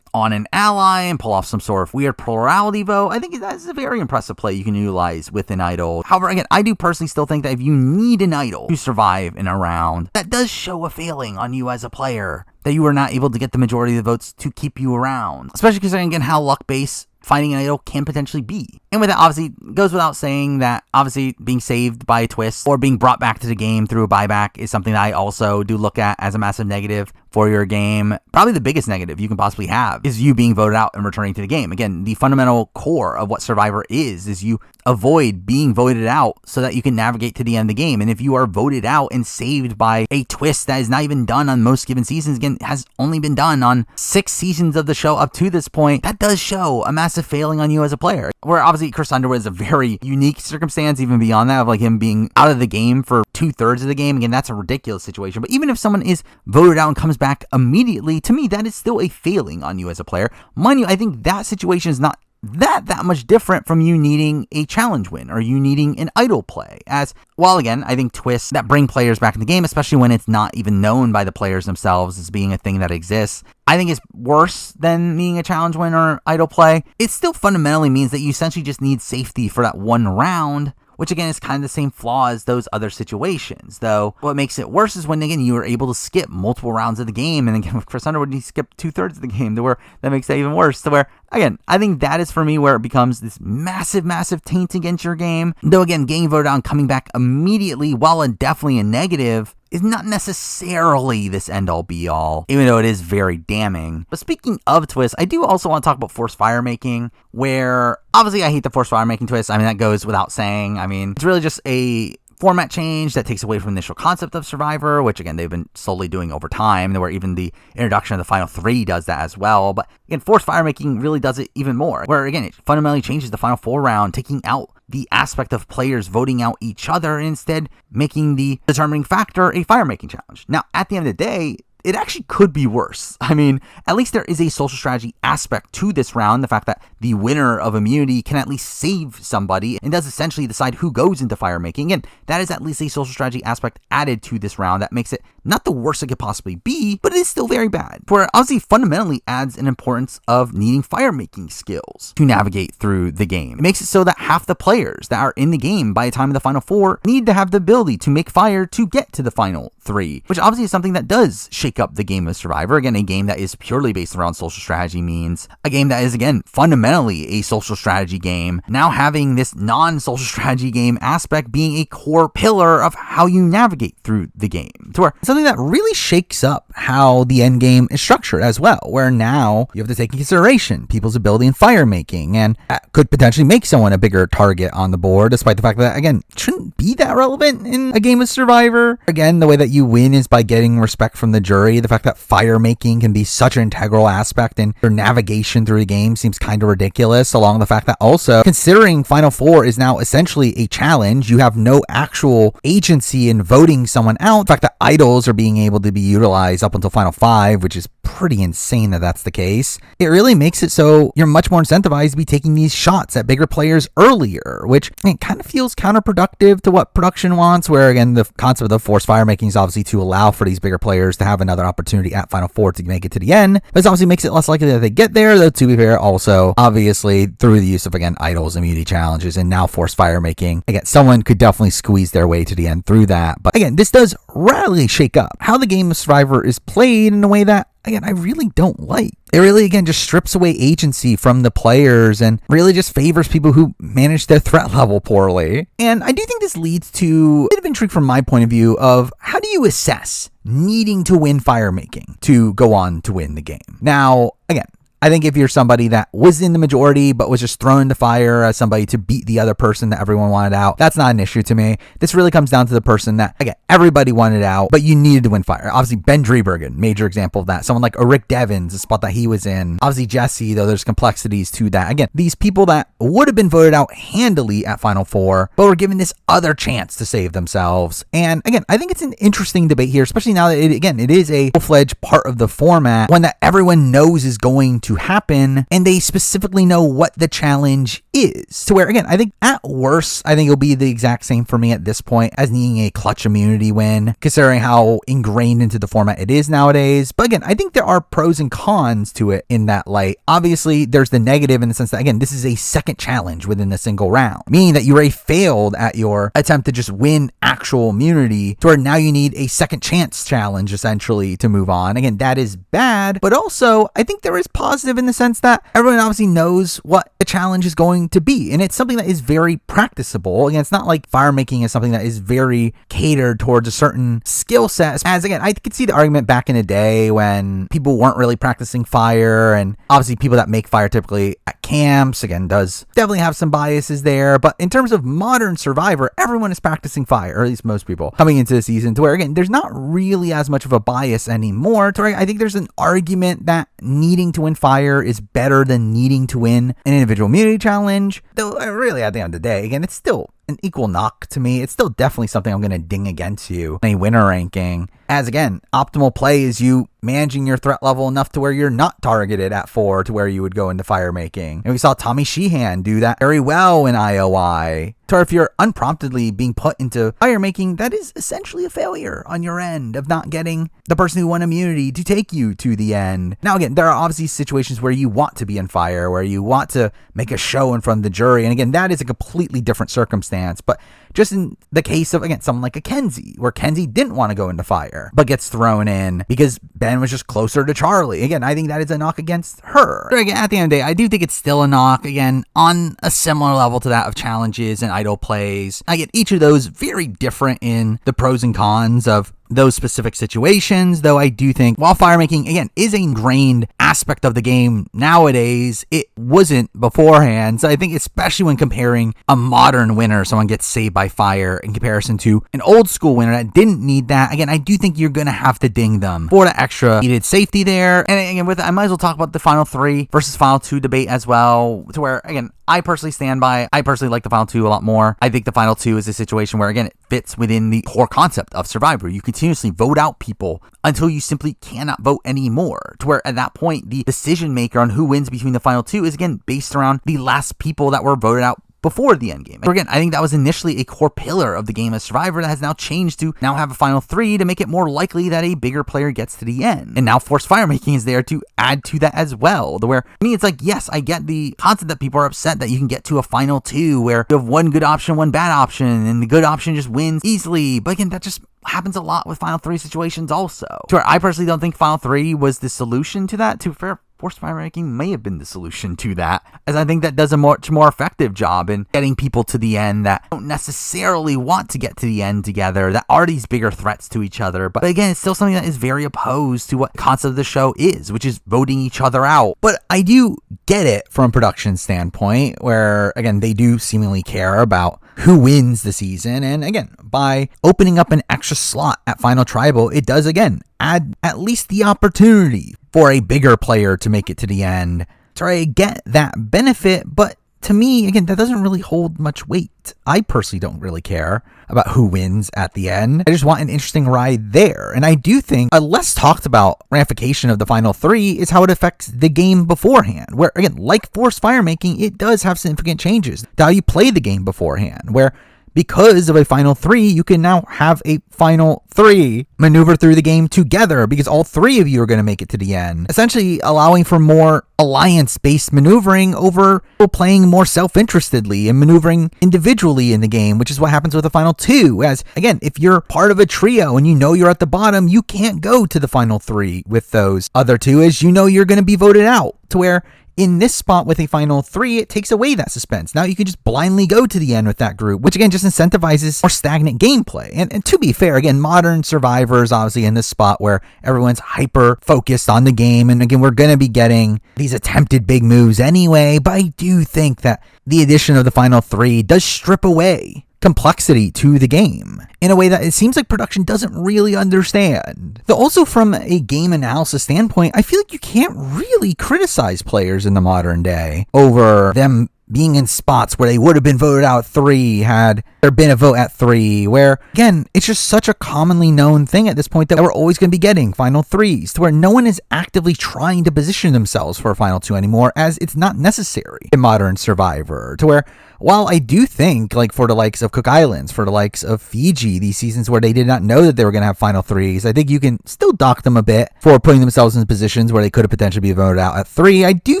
on an ally and pull off some sort of weird plurality vote, I think that's a very impressive play you can utilize with an idol. However, again, I do personally still think that if you need an idol to survive in a round, that does show a failing on you as a player, that you were not able to get the majority of the votes to keep you around, especially considering, again, how luck-based finding an idol can potentially be. And with that, obviously, goes without saying that obviously being saved by a twist or being brought back to the game through a buyback is something that I also do look at as a massive negative for your game. Probably the biggest negative you can possibly have is you being voted out and returning to the game. Again, the fundamental core of what Survivor is you avoid being voted out so that you can navigate to the end of the game. And if you are voted out and saved by a twist that is not even done on most given seasons, again, has only been done on 6 seasons of the show up to this point, that does show a massive failing on you as a player. Where obviously Chris Underwood is a very unique circumstance, even beyond that, of like him being out of the game for 2/3 of the game. Again, that's a ridiculous situation. But even if someone is voted out and comes back immediately, to me, that is still a failing on you as a player. Mind you, I think that situation is not that much different from you needing a challenge win or you needing an idol play. As well, again, I think twists that bring players back in the game, especially when it's not even known by the players themselves as being a thing that exists, I think is worse than needing a challenge win or idol play. It still fundamentally means that you essentially just need safety for that one round, which again is kind of the same flaw as those other situations. Though what makes it worse is when, again, you are able to skip multiple rounds of the game, and again with Chris Underwood, he skipped 2/3 of the game, to where that makes that even worse. To where, again, I think that is for me where it becomes this massive taint against your game. Though again, getting voted out and coming back immediately, while definitely a negative, is not necessarily this end-all be-all, even though it is very damning. But speaking of twists, I do also want to talk about forced fire making, where obviously I hate the forced fire making twist. I mean, that goes without saying. I mean, it's really just a format change that takes away from the initial concept of Survivor, which again, they've been slowly doing over time, where even the introduction of the final 3 does that as well. But again, forced fire making really does it even more, where again, it fundamentally changes the final 4 round, taking out the aspect of players voting out each other and instead making the determining factor a fire making challenge. Now, at the end of the day, it actually could be worse. I mean, at least there is a social strategy aspect to this round. The fact that the winner of immunity can at least save somebody and does essentially decide who goes into fire making. And that is at least a social strategy aspect added to this round that makes it not the worst it could possibly be, but it is still very bad. Where obviously fundamentally adds an importance of needing fire making skills to navigate through the game. It makes it so that half the players that are in the game by the time of the final 4 need to have the ability to make fire to get to the final 3, which obviously is something that does shake up the game of Survivor. Again, a game that is purely based around social strategy means a game that is, again, fundamentally a social strategy game, now having this non-social strategy game aspect being a core pillar of how you navigate through the game. To where something that really shakes up how the end game is structured as well, where now you have to take into consideration people's ability in fire making, and that could potentially make someone a bigger target on the board, despite the fact that, again, it shouldn't be that relevant in a game of Survivor. Again, the way that you win is by getting respect from the jury jury. The fact that fire making can be such an integral aspect in your navigation through the game seems kind of ridiculous, along the fact that also considering Final Four is now essentially a challenge, you have no actual agency in voting someone out. The fact that idols are being able to be utilized up until Final Five, which is pretty insane that that's the case. It really makes it so you're much more incentivized to be taking these shots at bigger players earlier, which kind of feels counterproductive to what production wants, where again, the concept of the forced fire making is obviously to allow for these bigger players to have another opportunity at Final Four to make it to the end. This obviously makes it less likely that they get there, though to be fair, also obviously through the use of, again, idols, immunity challenges, and now forced fire making, again, someone could definitely squeeze their way to the end through that. But again, this does radically shake up how the game of Survivor is played in a way that, again, I really don't like. It really, again, just strips away agency from the players and really just favors people who manage their threat level poorly. And I do think this leads to a bit of intrigue from my point of view of how do you assess needing to win fire making to go on to win the game? Now, again, I think if you're somebody that was in the majority but was just thrown into fire as somebody to beat the other person that everyone wanted out, that's not an issue to me. This really comes down to the person that, again, everybody wanted out, but you needed to win fire. Obviously, Ben Driebergen, major example of that. Someone like Rick Devins, the spot that he was in. Obviously, Jesse, though there's complexities to that. Again, these people that would have been voted out handily at Final Four, but were given this other chance to save themselves. And again, I think it's an interesting debate here, especially now that it is a full-fledged part of the format, one that everyone knows is going to happen, and they specifically know what the challenge is. To where, again, I think at worst, I think it'll be the exact same for me at this point as needing a clutch immunity win, considering how ingrained into the format it is nowadays. But again, I think there are pros and cons to it in that light. Obviously, there's the negative in the sense that, again, this is a second challenge within a single round, meaning that you already failed at your attempt to just win actual immunity, to where now you need a second chance challenge, essentially, to move on. Again, that is bad, but also, I think there is positive in the sense that everyone obviously knows what the challenge is going to be, and it's something that is very practicable. Again, it's not like fire making is something that is very catered towards a certain skill set, as again, I could see the argument back in the day when people weren't really practicing fire, and obviously people that make fire typically at camps, again, does definitely have some biases there. But in terms of modern Survivor, everyone is practicing fire, or at least most people coming into the season, to where, again, there's not really as much of a bias anymore, to where I think there's an argument that needing to win fire is better than needing to win an individual immunity challenge. Though really at the end of the day, again, it's still an equal knock to me. It's still definitely something I'm going to ding against you in a winner ranking. As again, optimal play is you managing your threat level enough to where you're not targeted at 4 to where you would go into fire making. And we saw Tommy Sheehan do that very well in IOI. Or if you're unpromptedly being put into fire making, that is essentially a failure on your end of not getting the person who won immunity to take you to the end. Now, again, there are obviously situations where you want to be in fire, where you want to make a show in front of the jury. And again, that is a completely different circumstance. But just in the case of, again, someone like a Kenzie, where Kenzie didn't want to go into fire, but gets thrown in because Ben was just closer to Charlie. Again, I think that is a knock against her. But again, at the end of the day, I do think it's still a knock, again, on a similar level to that of challenges and idle plays. I get each of those very different in the pros and cons of those specific situations, though I do think while fire making, again, is an ingrained aspect of the game nowadays, it wasn't beforehand. So I think especially when comparing a modern winner, someone gets saved by fire, in comparison to an old school winner that didn't need that, again, I do think you're going to have to ding them for the extra needed safety there. And again, with it, I might as well talk about the Final 3 versus Final 2 debate as well, to where, again, I personally stand by, I personally like the Final 2 a lot more. I think the Final 2 is a situation where, again, it fits within the core concept of Survivor. You continuously vote out people until you simply cannot vote anymore, to where at that point, the decision maker on who wins between the Final 2 is, again, based around the last people that were voted out before the end game. And again, I think that was initially a core pillar of the game of Survivor that has now changed to now have a Final 3 to make it more likely that a bigger player gets to the end. And now forced fire making is there to add to that as well. To where, I mean, it's like, yes, I get the concept that people are upset that you can get to a Final 2 where you have one good option, one bad option, and the good option just wins easily. But again, that just happens a lot with Final 3 situations also. To where I personally don't think Final 3 was the solution to that. To fair, forced fire ranking may have been the solution to that, as I think that does a much more effective job in getting people to the end that don't necessarily want to get to the end together, that are these bigger threats to each other. But again, it's still something that is very opposed to what the concept of the show is, which is voting each other out. But I do get it from a production standpoint, where again, they do seemingly care about who wins the season. And again, by opening up an extra slot at Final Tribal, it does again add at least the opportunity for a bigger player to make it to the end. So I get that benefit, but to me, again, that doesn't really hold much weight. I personally don't really care about who wins at the end. I just want an interesting ride there. And I do think a less talked about ramification of the final three is how it affects the game beforehand, where again, like forced fire making, it does have significant changes to how you play the game beforehand, where because of a final three, you can now have a final three maneuver through the game together because all three of you are going to make it to the end, essentially allowing for more alliance-based maneuvering over playing more self-interestedly and maneuvering individually in the game, which is what happens with the final two. As again, if you're part of a trio and you know you're at the bottom, you can't go to the final three with those other two, as you know you're going to be voted out, to where in this spot with a final three, it takes away that suspense. Now you can just blindly go to the end with that group, which again just incentivizes more stagnant gameplay. And to be fair, again, modern Survivors obviously in this spot where everyone's hyper focused on the game. And again, we're going to be getting these attempted big moves anyway. But I do think that the addition of the final three does strip away complexity to the game in a way that it seems like production doesn't really understand. Though also from a game analysis standpoint, I feel like you can't really criticize players in the modern day over them being in spots where they would have been voted out at 3 had there been a vote at 3, where again, it's just such a commonly known thing at this point that we're always going to be getting final 3s, to where no one is actively trying to position themselves for a final 2 anymore, as it's not necessary in modern Survivor. To where, while I do think, like for the likes of Cook Islands, for the likes of Fiji, these seasons where they did not know that they were going to have final 3s, I think you can still dock them a bit for putting themselves in positions where they could have potentially been voted out at 3. I do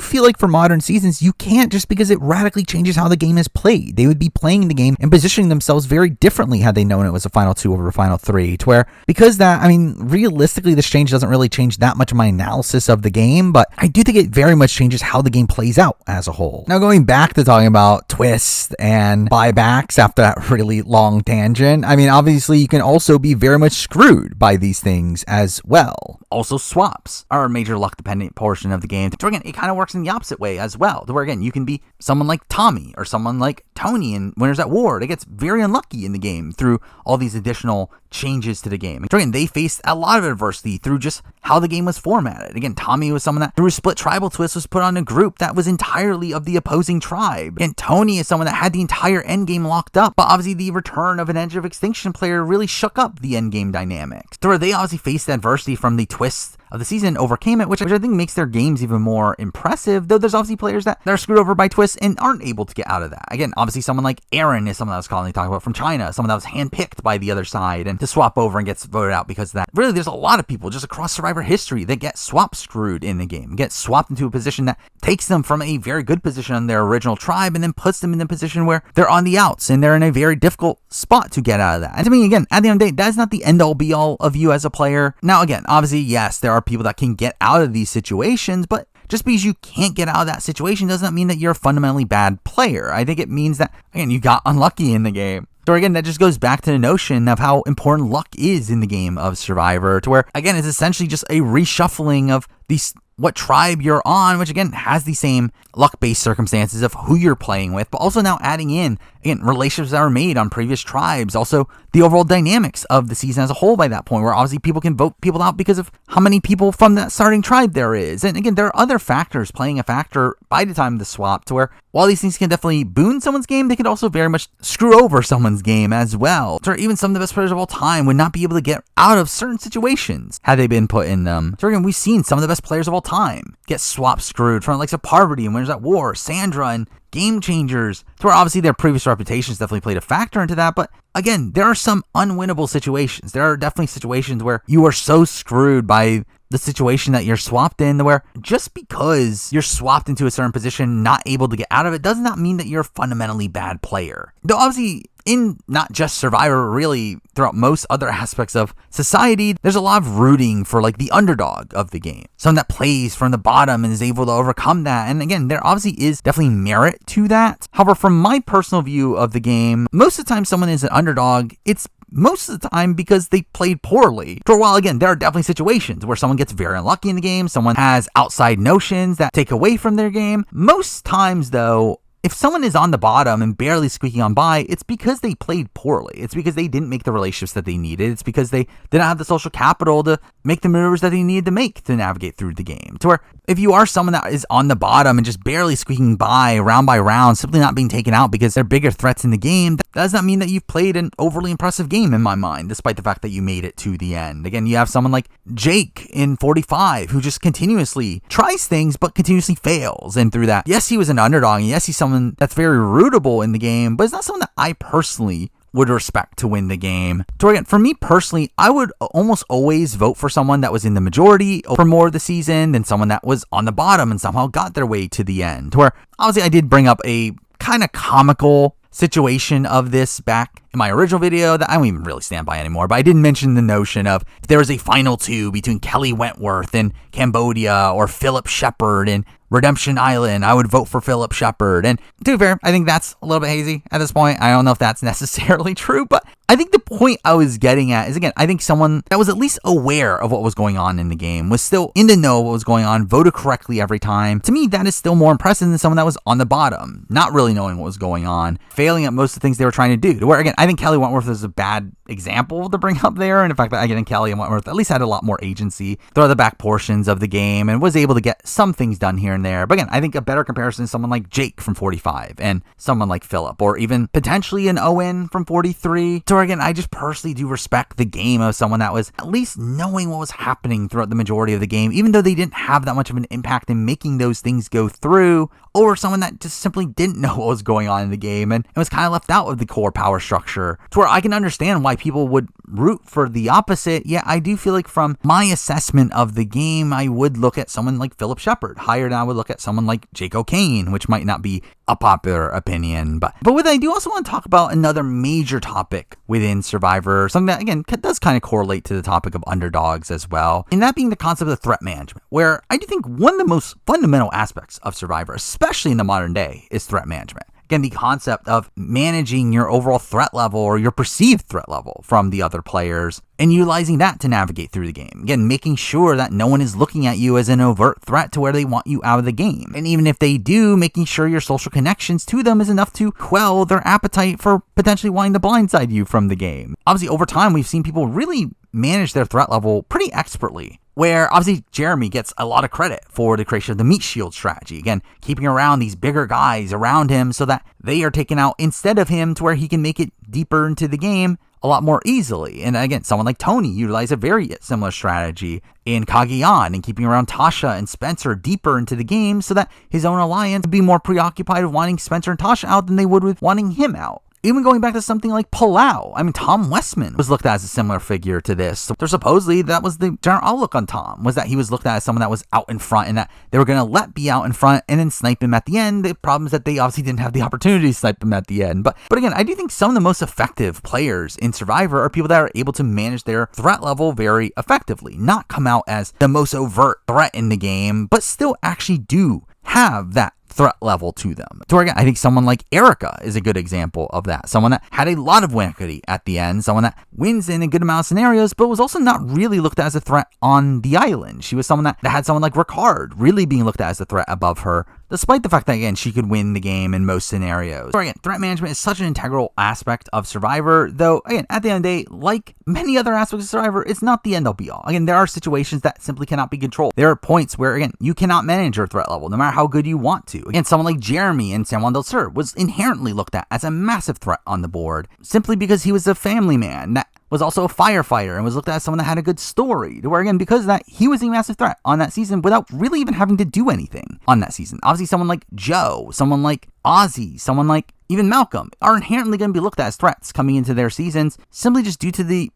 feel like for modern seasons, you can't, just because it radically changes how the game is played. They would be playing the game and positioning themselves very differently had they known it was a final 2 over a final 3, to where, because that, I mean, realistically, this change doesn't really change that much of my analysis of the game, but I do think it very much changes how the game plays out as a whole. Now, going back to talking about twists and buybacks after that really long tangent, I mean, obviously you can also be very much screwed by these things as well. Also, swaps are a major luck dependent portion of the game. So again, it kind of works in the opposite way as well, to where again, you can be someone like Tommy or someone like Tony in Winners at War that gets very unlucky in the game through all these additional changes to the game. And again, they faced a lot of adversity through just how the game was formatted. Again, Tommy was someone that through a split tribal twist was put on a group that was entirely of the opposing tribe. And Tony is someone that had the entire endgame locked up, but obviously the return of an Edge of Extinction player really shook up the endgame dynamics. So they obviously faced adversity from the twists of the season, overcame it, which I think makes their games even more impressive, though there's obviously players that are screwed over by twists and aren't able to get out of that. Again, obviously someone like Aaron is someone that was commonly talked about from China, someone that was handpicked by the other side and to swap over and gets voted out because of that. Really, there's a lot of people just across Survivor history that get swap screwed in the game, get swapped into a position that takes them from a very good position on their original tribe and then puts them in a position where they're on the outs and they're in a very difficult spot to get out of that. And to me, again, at the end of the day, that's not the end-all be-all of you as a player. Now, again, obviously, yes, there are people that can get out of these situations, but just because you can't get out of that situation doesn't mean that you're a fundamentally bad player. I think it means that, again, you got unlucky in the game. So again, that just goes back to the notion of how important luck is in the game of Survivor, to where, again, it's essentially just a reshuffling of these what tribe you're on, which again has the same luck-based circumstances of who you're playing with, but also now adding in, again, relationships that are made on previous tribes, also the overall dynamics of the season as a whole by that point, where obviously people can vote people out because of how many people from that starting tribe there is. And again, there are other factors playing a factor by the time of the swap, to where while these things can definitely boon someone's game, they could also very much screw over someone's game as well. So even some of the best players of all time would not be able to get out of certain situations had they been put in them. So again, we've seen some of the best players of all time get swap screwed from the likes of Parvati and Winners at War, Sandra, and Game Changers, to where obviously their previous reputations definitely played a factor into that. But again, there are some unwinnable situations. There are definitely situations where you are so screwed by the situation that you're swapped in, where just because you're swapped into a certain position, not able to get out of it, does not mean that you're a fundamentally bad player. Though obviously, in not just Survivor, really throughout most other aspects of society, there's a lot of rooting for like the underdog of the game. Someone that plays from the bottom and is able to overcome that. And again, there obviously is definitely merit to that. However, from my personal view of the game, most of the time someone is an underdog, it's most of the time because they played poorly. For a while, again, there are definitely situations where someone gets very unlucky in the game, someone has outside notions that take away from their game. Most times, though, if someone is on the bottom and barely squeaking on by, it's because they played poorly. It's because they didn't make the relationships that they needed. It's because they didn't have the social capital to make the maneuvers that they needed to make to navigate through the game. To where if you are someone that is on the bottom and just barely squeaking by round, simply not being taken out because they're bigger threats in the game, that does not mean that you've played an overly impressive game in my mind, despite the fact that you made it to the end. Again, you have someone like Jake in 45 who just continuously tries things but continuously fails. And through that, yes, he was an underdog, and yes, he's someone that's very rootable in the game, but it's not someone that I personally would respect to win the game. So again, for me personally, I would almost always vote for someone that was in the majority for more of the season than someone that was on the bottom and somehow got their way to the end. Where obviously I did bring up a kind of comical situation of this back in my original video that I don't even really stand by anymore, but I did mention the notion of if there was a final two between Kelly Wentworth in Cambodia or Philip Shepard in Redemption Island, I would vote for Philip Shepard. And to be fair, I think that's a little bit hazy at this point. I don't know if that's necessarily true, but I think the point I was getting at is, again, I think someone that was at least aware of what was going on in the game, was still in the know what was going on, voted correctly every time. To me, that is still more impressive than someone that was on the bottom, not really knowing what was going on, failing at most of the things they were trying to do. To where, again, I think Kelly Wentworth is a bad example to bring up there, and the fact that again Kelly Wentworth at least had a lot more agency throughout the back portions of the game and was able to get some things done here and there. But again, I think a better comparison is someone like Jake from 45 and someone like Philip, or even potentially an Owen from 43. So again, I just personally do respect the game of someone that was at least knowing what was happening throughout the majority of the game, even though they didn't have that much of an impact in making those things go through, or someone that just simply didn't know what was going on in the game and was kind of left out of the core power structure, to where I can understand why people would root for the opposite. Yet I do feel like from my assessment of the game, I would look at someone like Philip Shepard higher than I would look at someone like Jake O'Kane, which might not be a popular opinion. But with that, I do also want to talk about another major topic within Survivor, something that, again, does kind of correlate to the topic of underdogs as well, and that being the concept of threat management, where I do think one of the most fundamental aspects of Survivor, especially in the modern day, is threat management. Again, the concept of managing your overall threat level or your perceived threat level from the other players and utilizing that to navigate through the game. Again, making sure that no one is looking at you as an overt threat to where they want you out of the game. And even if they do, making sure your social connections to them is enough to quell their appetite for potentially wanting to blindside you from the game. Obviously, over time, we've seen people really manage their threat level pretty expertly, where obviously Jeremy gets a lot of credit for the creation of the meat shield strategy. Again, keeping around these bigger guys around him so that they are taken out instead of him, to where he can make it deeper into the game a lot more easily. And again, someone like Tony utilized a very similar strategy in Cagayan and keeping around Tasha and Spencer deeper into the game so that his own alliance would be more preoccupied with wanting Spencer and Tasha out than they would with wanting him out. Even going back to something like Palau, I mean, Tom Westman was looked at as a similar figure to this. So supposedly that was the general outlook on Tom, was that he was looked at as someone that was out in front and that they were going to let be out in front and then snipe him at the end. The problem is that they obviously didn't have the opportunity to snipe him at the end. But again, I do think some of the most effective players in Survivor are people that are able to manage their threat level very effectively, not come out as the most overt threat in the game, but still actually do have that threat level to them. So again, I think someone like Erica is a good example of that. Someone that had a lot of win equity at the end, someone that wins in a good amount of scenarios, but was also not really looked at as a threat on the island. She was someone that had someone like Ricard really being looked at as a threat above her, despite the fact that, again, she could win the game in most scenarios. So again, threat management is such an integral aspect of Survivor, though, again, at the end of the day, like many other aspects of Survivor, it's not the end-all be-all. Again, there are situations that simply cannot be controlled. There are points where, again, you cannot manage your threat level, no matter how good you want to. Again, someone like Jeremy in San Juan del Sur was inherently looked at as a massive threat on the board, simply because he was a family man that was also a firefighter and was looked at as someone that had a good story, to where, again, because of that, he was a massive threat on that season without really even having to do anything on that season. Obviously, someone like Joe, someone like Ozzy, someone like even Malcolm are inherently going to be looked at as threats coming into their seasons, simply just due to the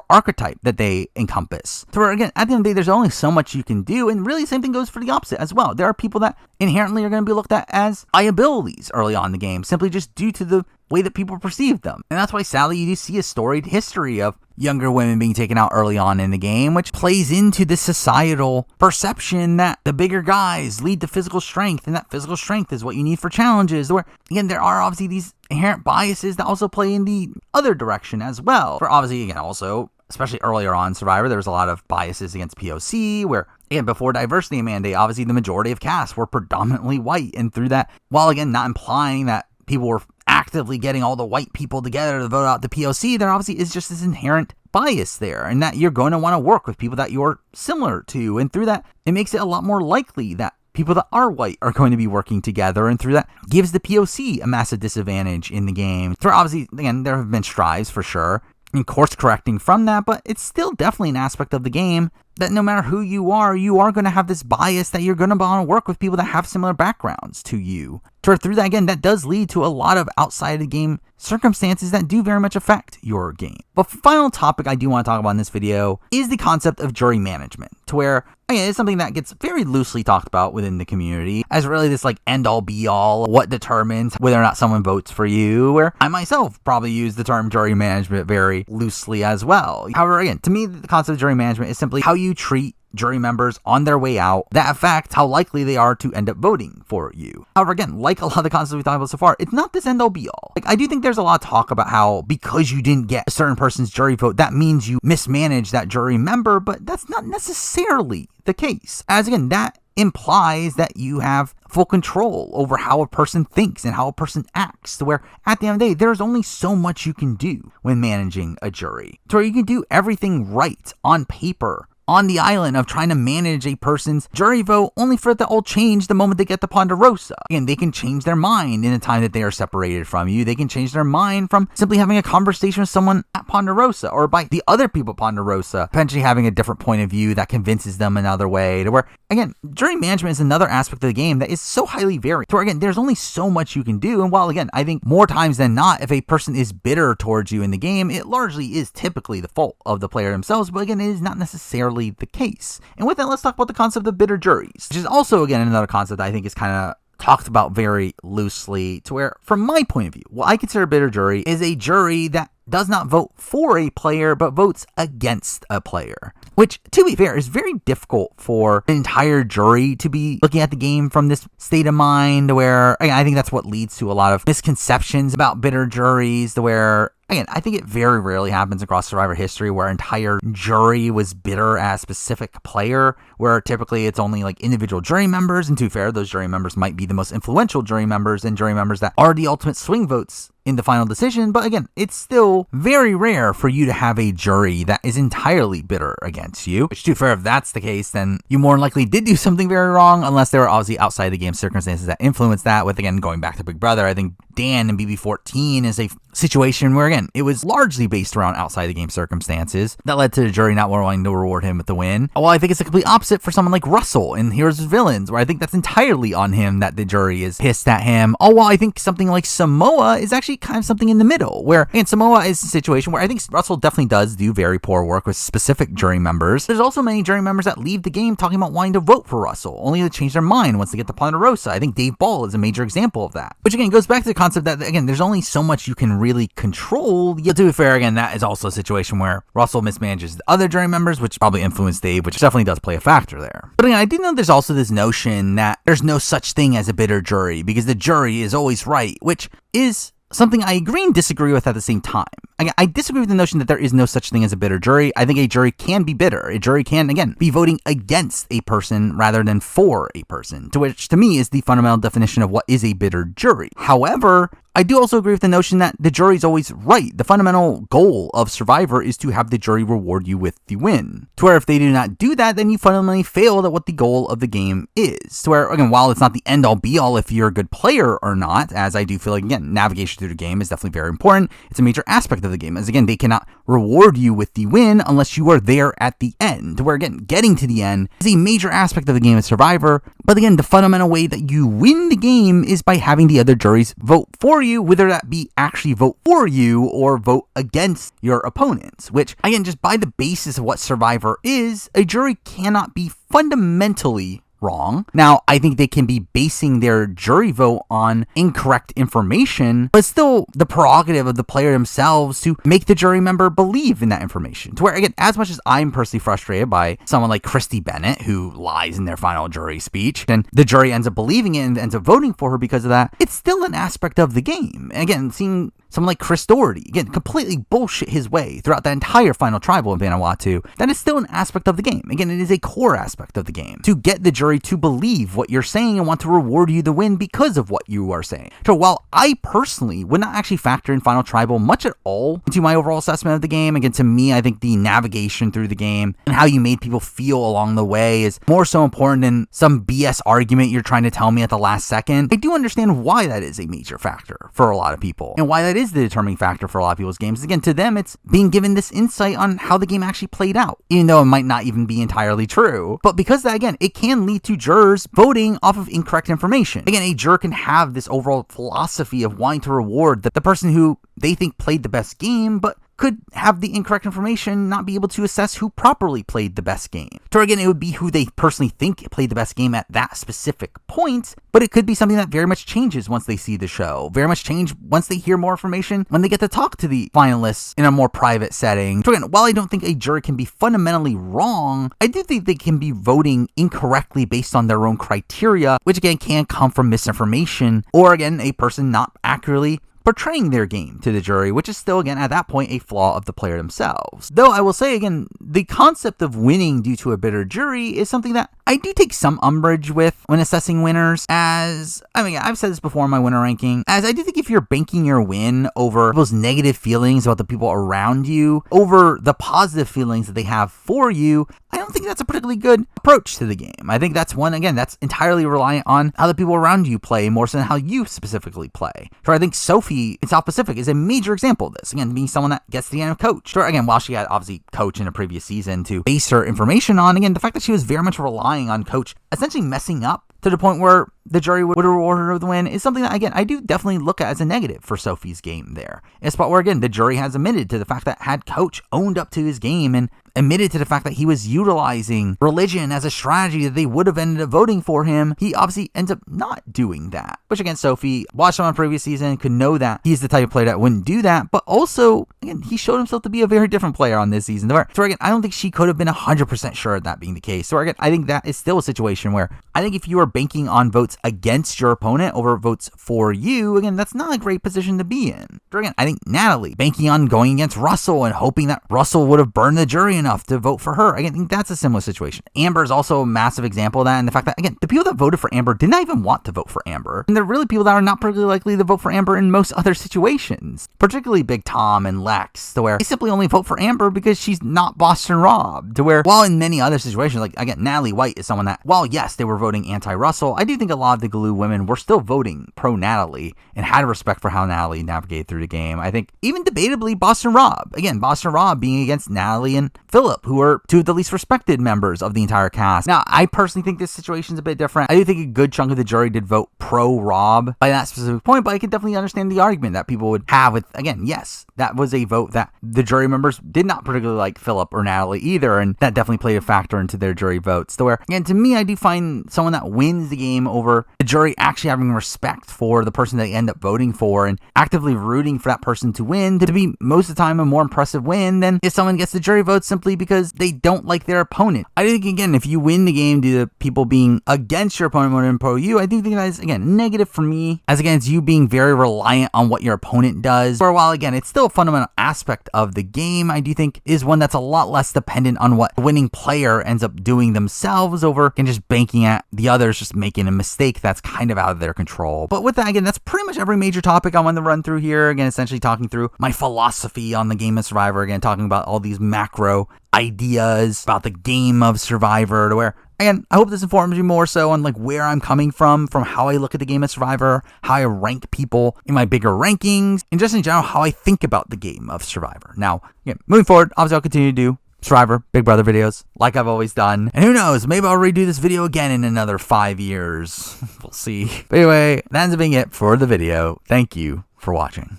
archetype that they encompass. So again, at the end of the day, there's only so much you can do, and really the same thing goes for the opposite as well. There are people that inherently are going to be looked at as liabilities early on in the game, simply just due to the way that people perceive them. And that's why sadly you do see a storied history of younger women being taken out early on in the game, which plays into this societal perception that the bigger guys lead to physical strength, and that physical strength is what you need for challenges, where again there are obviously these inherent biases that also play in the other direction as well. For obviously again also, especially earlier on Survivor, there was a lot of biases against POC, where again, before diversity mandate, obviously the majority of casts were predominantly white, and through that, while again not implying that people were actively getting all the white people together to vote out the POC, there obviously is just this inherent bias there, and that you're going to want to work with people that you're similar to, and through that, it makes it a lot more likely that people that are white are going to be working together, and through that gives the POC a massive disadvantage in the game. Through obviously, again, there have been strives for sure in course correcting from that, but it's still definitely an aspect of the game that no matter who you are going to have this bias that you're going to want to work with people that have similar backgrounds to you. Through that, again, that does lead to a lot of outside of the game circumstances that do very much affect your game. But final topic I do want to talk about in this video is the concept of jury management, to where, again, it's something that gets very loosely talked about within the community as really this like end-all be-all, what determines whether or not someone votes for you, where I myself probably use the term jury management very loosely as well. However, again, to me, the concept of jury management is simply how you treat jury members on their way out that affect how likely they are to end up voting for you. However, again, like a lot of the concepts we've talked about so far, it's not this end all be all. Like, I do think there's a lot of talk about how because you didn't get a certain person's jury vote, that means you mismanaged that jury member, but that's not necessarily the case. As again, that implies that you have full control over how a person thinks and how a person acts, to where at the end of the day, there's only so much you can do when managing a jury. To where you can do everything right on paper on the island of trying to manage a person's jury vote, only for it to all change the moment they get to Ponderosa. Again, they can change their mind in the time that they are separated from you. They can change their mind from simply having a conversation with someone at Ponderosa, or by the other people at Ponderosa, potentially having a different point of view that convinces them another way, to where, again, jury management is another aspect of the game that is so highly varied, to where, again, there's only so much you can do. And while, again, I think more times than not, if a person is bitter towards you in the game, it largely is typically the fault of the player themselves, but again, it is not necessarily the case. And with that, let's talk about the concept of bitter juries, which is also, again, another concept I think is kind of talked about very loosely, to where, from my point of view, what I consider a bitter jury is a jury that does not vote for a player, but votes against a player. Which, to be fair, is very difficult for an entire jury to be looking at the game from this state of mind, where, again, I think that's what leads to a lot of misconceptions about bitter juries, to where, again, I think it very rarely happens across Survivor history where an entire jury was bitter at a specific player, where typically it's only like individual jury members, and to be fair, those jury members might be the most influential jury members and jury members that are the ultimate swing votes in the final decision. But again, it's still very rare for you to have a jury that is entirely bitter against you, which, to be fair, if that's the case, then you more than likely did do something very wrong, unless there were obviously outside the game circumstances that influenced that. With, again, going back to Big Brother, I think Dan and BB14 is a situation where, again, it was largely based around outside the game circumstances that led to the jury not wanting to reward him with the win. Well, I think it's the complete opposite for someone like Russell in Heroes vs. Villains, where I think that's entirely on him that the jury is pissed at him. Oh, well, I think something like Samoa is actually kind of something in the middle, where, again, Samoa is a situation where I think Russell definitely does do very poor work with specific jury members. There's also many jury members that leave the game talking about wanting to vote for Russell, only to change their mind once they get to Ponderosa. I think Dave Ball is a major example of that, which, again, goes back to the concept that, again, there's only so much you can really control. Yet, to be fair, again, that is also a situation where Russell mismanages the other jury members, which probably influenced Dave, which definitely does play a factor there. But again, I do know there's also this notion that there's no such thing as a bitter jury because the jury is always right, which is something I agree and disagree with at the same time. Again, I disagree with the notion that there is no such thing as a bitter jury. I think a jury can be bitter. A jury can, again, be voting against a person rather than for a person, to which, to me, is the fundamental definition of what is a bitter jury. However, I do also agree with the notion that the jury is always right. The fundamental goal of Survivor is to have the jury reward you with the win. To where if they do not do that, then you fundamentally failed at what the goal of the game is. To where, again, while it's not the end-all be-all if you're a good player or not, as I do feel like, again, navigation through the game is definitely very important. It's a major aspect of of the game, as again, they cannot reward you with the win unless you are there at the end, where again, getting to the end is a major aspect of the game of Survivor. But again, the fundamental way that you win the game is by having the other juries vote for you, whether that be actually vote for you or vote against your opponents, which again, just by the basis of what Survivor is, a jury cannot be fundamentally wrong. Now, I think they can be basing their jury vote on incorrect information, but it's still the prerogative of the player themselves to make the jury member believe in that information. To where, again, as much as I'm personally frustrated by someone like Christy Bennett, who lies in their final jury speech, and the jury ends up believing it and ends up voting for her because of that, it's still an aspect of the game. And again, seeing someone like Chris Doherty, again, completely bullshit his way throughout the entire final tribal in Vanuatu, that is still an aspect of the game. Again, it is a core aspect of the game to get the jury to believe what you're saying and want to reward you the win because of what you are saying. So while I personally would not actually factor in final tribal much at all into my overall assessment of the game, again, to me, I think the navigation through the game and how you made people feel along the way is more so important than some BS argument you're trying to tell me at the last second. I do understand why that is a major factor for a lot of people, and why that is the determining factor for a lot of people's games. Again, to them, it's being given this insight on how the game actually played out, even though it might not even be entirely true. But because that, again, it can lead to jurors voting off of incorrect information. Again, a juror can have this overall philosophy of wanting to reward the person who they think played the best game, but could have the incorrect information, not be able to assess who properly played the best game. So again, it would be who they personally think played the best game at that specific point, but it could be something that very much changes once they see the show, very much change once they hear more information, when they get to talk to the finalists in a more private setting. So again, while I don't think a jury can be fundamentally wrong, I do think they can be voting incorrectly based on their own criteria, which again can come from misinformation, or again, a person not accurately portraying their game to the jury, which is still, again, at that point, a flaw of the player themselves. Though I will say, again, the concept of winning due to a bitter jury is something that I do take some umbrage with when assessing winners, as, I mean, I've said this before in my winner ranking, as I do think if you're banking your win over those negative feelings about the people around you, over the positive feelings that they have for you, I don't think that's a particularly good approach to the game. I think that's one, again, that's entirely reliant on how the people around you play more so than how you specifically play. So I think Sophie in South Pacific is a major example of this. Again, being someone that gets to the end of coach. Sure, again, while she had obviously coach in a previous season to base her information on, again, the fact that she was very much relying on coach essentially messing up to the point where the jury would reward her with the win is something that, again, I do definitely look at as a negative for Sophie's game there. In a spot where, again, the jury has admitted to the fact that had coach owned up to his game and admitted to the fact that he was utilizing religion as a strategy that they would have ended up voting for him, he obviously ends up not doing that. Which, again, Sophie watched him on previous season, could know that he's the type of player that wouldn't do that, but also, again, he showed himself to be a very different player on this season. So, again, I don't think she could have been 100% sure of that being the case. So, again, I think that is still a situation where I think if you are banking on votes against your opponent over votes for you, again, that's not a great position to be in. So, again, I think Natalie banking on going against Russell and hoping that Russell would have burned the jury enough to vote for her. Again, I think that's a similar situation. Amber is also a massive example of that, and the fact that, again, the people that voted for Amber did not even want to vote for Amber. And they're really people that are not particularly likely to vote for Amber in most other situations, particularly Big Tom and Lex, to where they simply only vote for Amber because she's not Boston Rob. To where, while in many other situations, like, again, Natalie White is someone that, while yes, they were voting anti-Russell, I do think a lot of the Galoo women were still voting pro-Natalie and had respect for how Natalie navigated through the game. I think even debatably Boston Rob, again, Boston Rob being against Natalie and Philip, who are two of the least respected members of the entire cast. Now, I personally think this situation's a bit different. I do think a good chunk of the jury did vote pro-Rob by that specific point, but I can definitely understand the argument that people would have with, again, yes, that was a vote that the jury members did not particularly like Philip or Natalie either, and that definitely played a factor into their jury votes. So where, again, to me, I do find someone that wins the game over the jury actually having respect for the person they end up voting for and actively rooting for that person to win to be most of the time a more impressive win than if someone gets the jury vote simply because they don't like their opponent. I think, again, if you win the game due to people being against your opponent more than pro you, I do think that is, again, negative for me, as again, it's you being very reliant on what your opponent does. Or while, again, it's still a fundamental aspect of the game, I do think is one that's a lot less dependent on what the winning player ends up doing themselves over and just banking at the others just making a mistake that's kind of out of their control. But with that, again, that's pretty much every major topic I wanted to run through here. Again, essentially talking through my philosophy on the game of Survivor, again, talking about all these macro ideas about the game of Survivor, to where, again, I hope this informs you more so on like where I'm coming from how I look at the game of Survivor, how I rank people in my bigger rankings, and just in general, how I think about the game of Survivor. Now, again, moving forward, obviously I'll continue to do Survivor, Big Brother videos, like I've always done. And who knows, maybe I'll redo this video again in another 5 years. We'll see. But anyway, that ends up being it for the video. Thank you for watching.